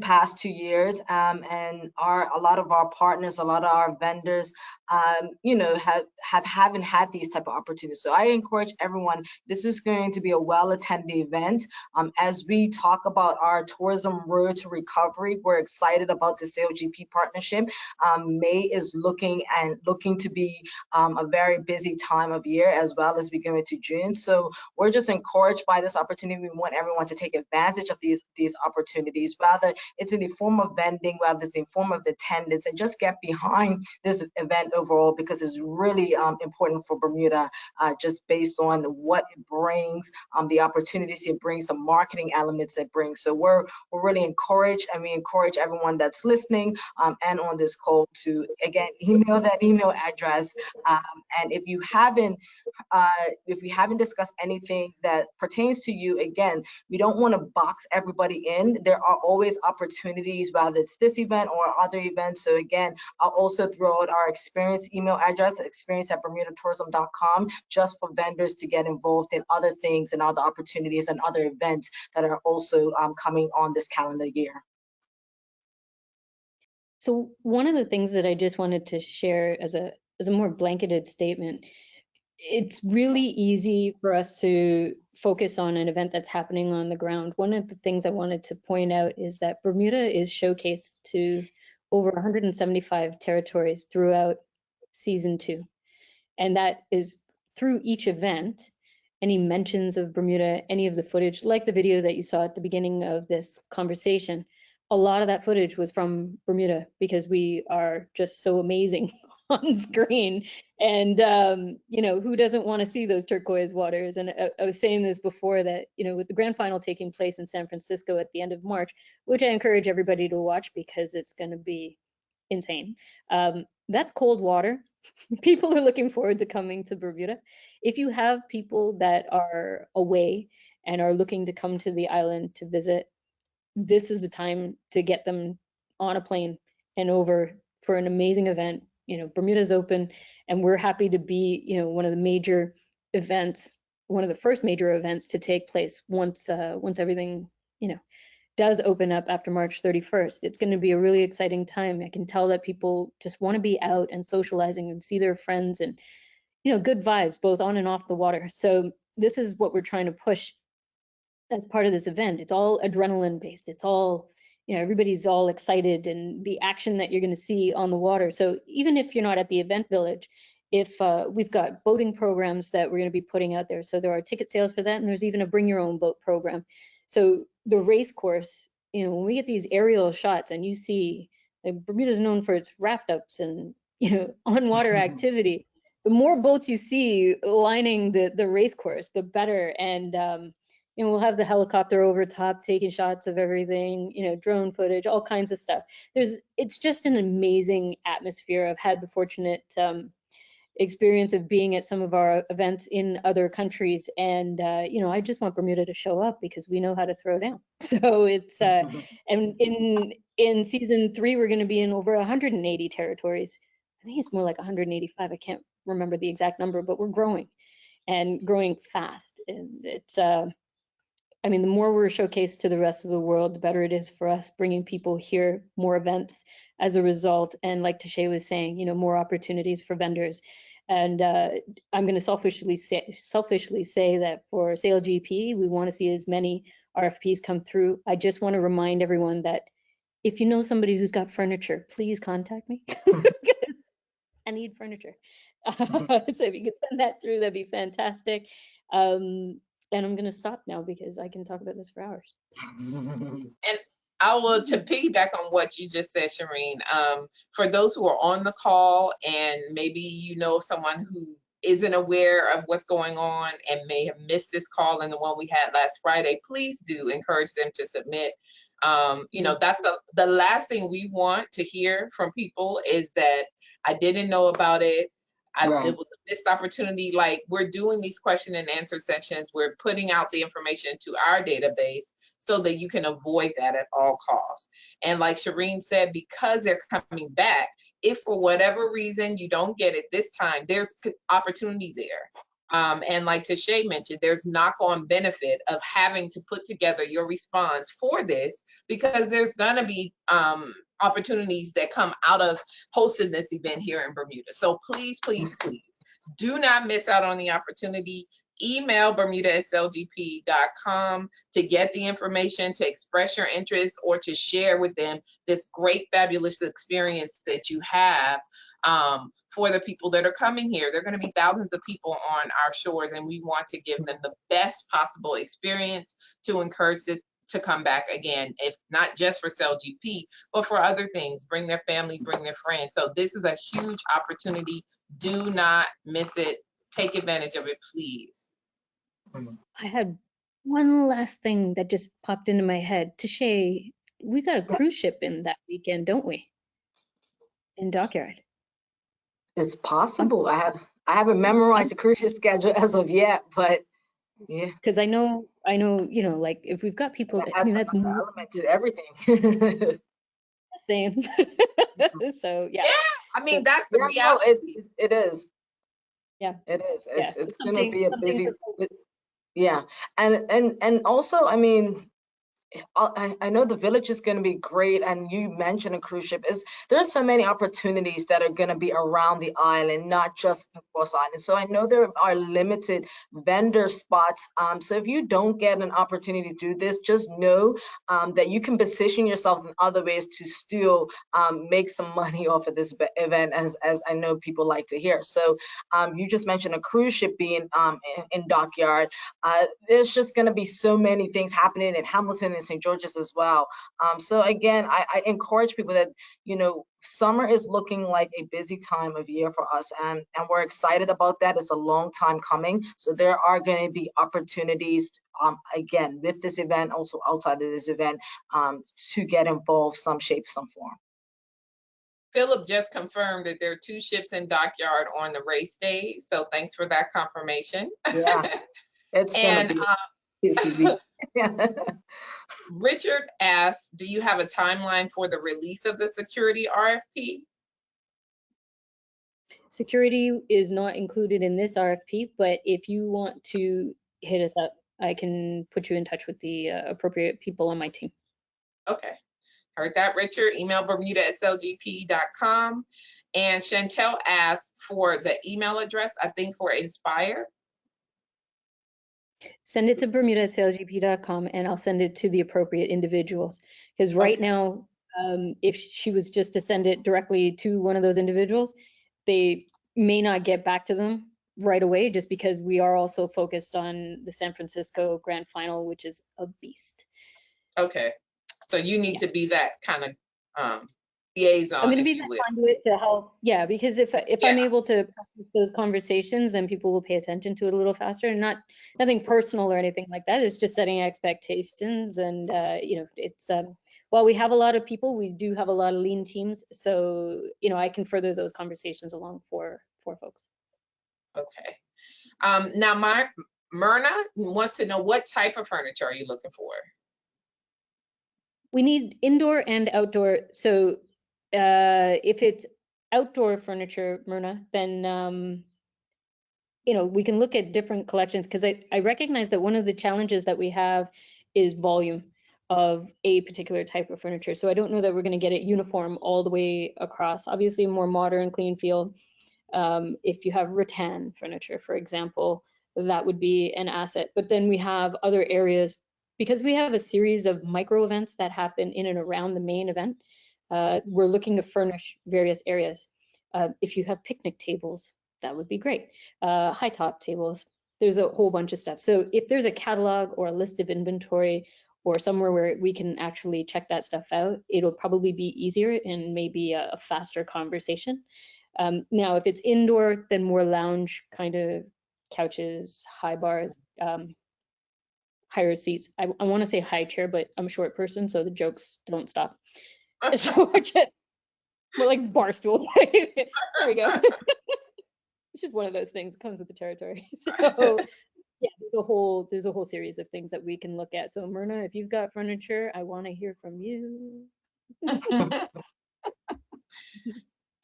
past 2 years, and a lot of our partners, a lot of our vendors, you know, haven't had these type of opportunities. So I encourage everyone. This is going to be a well-attended event. As we talk about our tourism road to recovery, we're excited about the SailGP partnership. May is looking to be a very busy time of year, as well as we go into June. So we're just encouraged by this opportunity. We want everyone to take advantage of these opportunities, whether it's in the form of vending, whether it's in the form of attendance, and just get behind this event overall because it's really important for Bermuda, just based on what it brings, the opportunities it brings, the marketing elements it brings. So we're really encouraged, and we encourage everyone that's listening and on this call to, again, email that email address. And if you haven't discussed anything that pertains to you, again, we don't want to box everybody in. There are always opportunities, whether it's this event or other events. So again, I'll also throw out our experience email address, experience@bermudatourism.com, just for vendors to get involved in other things and other opportunities and other events that are also coming on this calendar year. So one of the things that I just wanted to share as a more blanketed statement, it's really easy for us to focus on an event that's happening on the ground. One of the things I wanted to point out is that Bermuda is showcased to over 175 territories throughout season 2. And that is through each event. Any mentions of Bermuda, any of the footage, like the video that you saw at the beginning of this conversation, a lot of that footage was from Bermuda because we are just so amazing on screen. And, you know, who doesn't want to see those turquoise waters? And I was saying this before that, you know, with the grand final taking place in San Francisco at the end of March, which I encourage everybody to watch because it's going to be insane. That's cold water. People are looking forward to coming to Bermuda. If you have people that are away and are looking to come to the island to visit, this is the time to get them on a plane and over for an amazing event. You know, Bermuda's open, and we're happy to be, you know, one of the major events, one of the first major events to take place once everything, you know, does open up after March 31st, it's going to be a really exciting time. I can tell that people just want to be out and socializing and see their friends and, you know, good vibes both on and off the water. So this is what we're trying to push as part of this event. It's all adrenaline based. It's all, you know, everybody's all excited and the action that you're going to see on the water. So even if you're not at the event village, if we've got boating programs that we're going to be putting out there. So there are ticket sales for that, and there's even a bring your own boat program. So the race course, you know, when we get these aerial shots and you see, like, Bermuda's known for its raft ups and, you know, on water activity. The more boats you see lining the race course, the better. And you know, we'll have the helicopter over top taking shots of everything, you know, drone footage, all kinds of stuff. It's just an amazing atmosphere. I've had the fortunate experience of being at some of our events in other countries, and you know, I just want Bermuda to show up because we know how to throw down. So it's and in season 3 we're going to be in over 180 territories. I think it's more like 185. I can't remember the exact number, but we're growing and growing fast. And it's I mean, the more we're showcased to the rest of the world, the better it is for us, bringing people here, more events as a result. And like Tashay was saying, you know, more opportunities for vendors. And I'm going to selfishly say that for SailGP, we want to see as many RFPs come through. I just want to remind everyone that if you know somebody who's got furniture, please contact me because I need furniture. So if you could send that through, that'd be fantastic. And I'm going to stop now because I can talk about this for hours. And I will, to piggyback on what you just said, Shireen, for those who are on the call and maybe you know someone who isn't aware of what's going on and may have missed this call and the one we had last Friday, please do encourage them to submit. You know, that's the last thing we want to hear from people is that I didn't know about it. Right. It was a missed opportunity. Like, we're doing these question and answer sessions. We're putting out the information to our database so that you can avoid that at all costs. And like Shireen said, because they're coming back, if for whatever reason you don't get it this time, there's opportunity there. And like Tashay mentioned, there's knock-on benefit of having to put together your response for this because there's gonna be opportunities that come out of hosting this event here in Bermuda. So please, please, please do not miss out on the opportunity. Email bermuda@sailgp.com to get the information, to express your interest, or to share with them this great, fabulous experience that you have for the people that are coming here. There are going to be thousands of people on our shores, and we want to give them the best possible experience to encourage them to come back again, if not just for SailGP, but for other things. Bring their family, bring their friends. So this is a huge opportunity. Do not miss it. Take advantage of it, please. I had one last thing that just popped into my head. Tashay, we got a cruise ship in that weekend, don't we? In Dockyard. It's possible. I haven't memorized the cruise ship schedule as of yet, but yeah. Because I know, you know, like if we've got people, I mean, that's another element to everything. same. So yeah. I mean, that's the reality. No, it is. Yeah. It is. Yeah, so It's gonna be a busy. for folks. Yeah, and also, I mean, I know the village is going to be great, and you mentioned a cruise ship. There's so many opportunities that are going to be around the island, not just in Cross Island. So I know there are limited vendor spots. So if you don't get an opportunity to do this, just know that you can position yourself in other ways to still make some money off of this event, as I know people like to hear. So you just mentioned a cruise ship being in Dockyard. There's just going to be so many things happening in Hamilton and St. George's as well. So again, I encourage people that, you know, summer is looking like a busy time of year for us, and we're excited about that. It's a long time coming. So there are going to be opportunities, again, with this event, also outside of this event, to get involved some shape, some form. Philip just confirmed that there are 2 ships in Dockyard on the race day. So thanks for that confirmation. Yeah, it's going to be busy. Richard asks, do you have a timeline for the release of the security RFP? Security is not included in this RFP, but if you want to hit us up, I can put you in touch with the appropriate people on my team. Okay. Heard that, Richard. Email bermuda@sailgp.com. And Chantel asked for the email address, I think, for Inspire. Send it to bermuda@sailgp.com and I'll send it to the appropriate individuals. Because right Okay. now, if she was just to send it directly to one of those individuals, they may not get back to them right away, just because we are also focused on the San Francisco Grand Final, which is a beast. Okay. So you need to be that kind of liaison, I'm going to if be you that will. conduit to help. Yeah, because if I'm able to practice those conversations, then people will pay attention to it a little faster. And nothing personal or anything like that. It's just setting expectations. And you know, it's while we have a lot of people, we do have a lot of lean teams. So you know, I can further those conversations along for folks. Okay. Now, Myrna wants to know, what type of furniture are you looking for? We need indoor and outdoor. So if it's outdoor furniture, Myrna, then you know, we can look at different collections, because I recognize that one of the challenges that we have is volume of a particular type of furniture. So I don't know that we're going to get it uniform all the way across. Obviously, a more modern, clean feel. If you have rattan furniture, for example, that would be an asset. But then we have other areas, because we have a series of micro events that happen in and around the main event. We're looking to furnish various areas. If you have picnic tables, that would be great. High top tables, there's a whole bunch of stuff. So if there's a catalog or a list of inventory or somewhere where we can actually check that stuff out, it'll probably be easier and maybe a faster conversation. Now, if it's indoor, then more lounge kind of couches, high bars, higher seats. I want to say high chair, but I'm a short person, so the jokes don't stop. So we're like bar stool type. There we go. It's just one of those things. It comes with the territory. So yeah, there's a whole series of things that we can look at. So Myrna, if you've got furniture, I want to hear from you.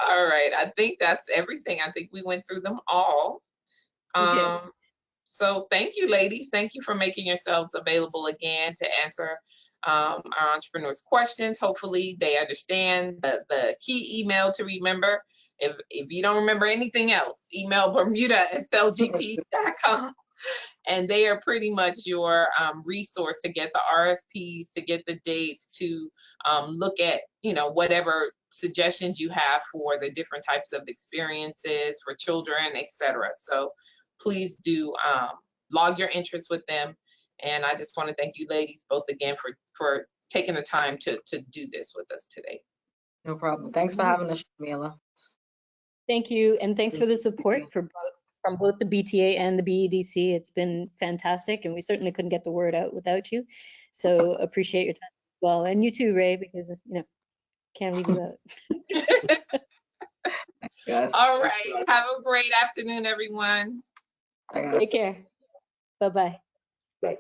All right. I think that's everything. I think we went through them all. So thank you, ladies. Thank you for making yourselves available again to answer our entrepreneurs' questions. Hopefully they understand the key email to remember. If you don't remember anything else, email bermuda@sailgp.com. And they are pretty much your resource to get the RFPs, to get the dates, to look at, you know, whatever suggestions you have for the different types of experiences for children, etc. So please do log your interest with them. And I just want to thank you ladies both again for taking the time to do this with us today. No problem. Thanks for having us, Shamila. Thank you, and thanks for the support from both the BTA and the BEDC. It's been fantastic, and we certainly couldn't get the word out without you. So appreciate your time as well, and you too, Ray, because you know, can't leave you out. Yes. All right. Have a great afternoon, everyone. Take care. Bye-bye. Bye.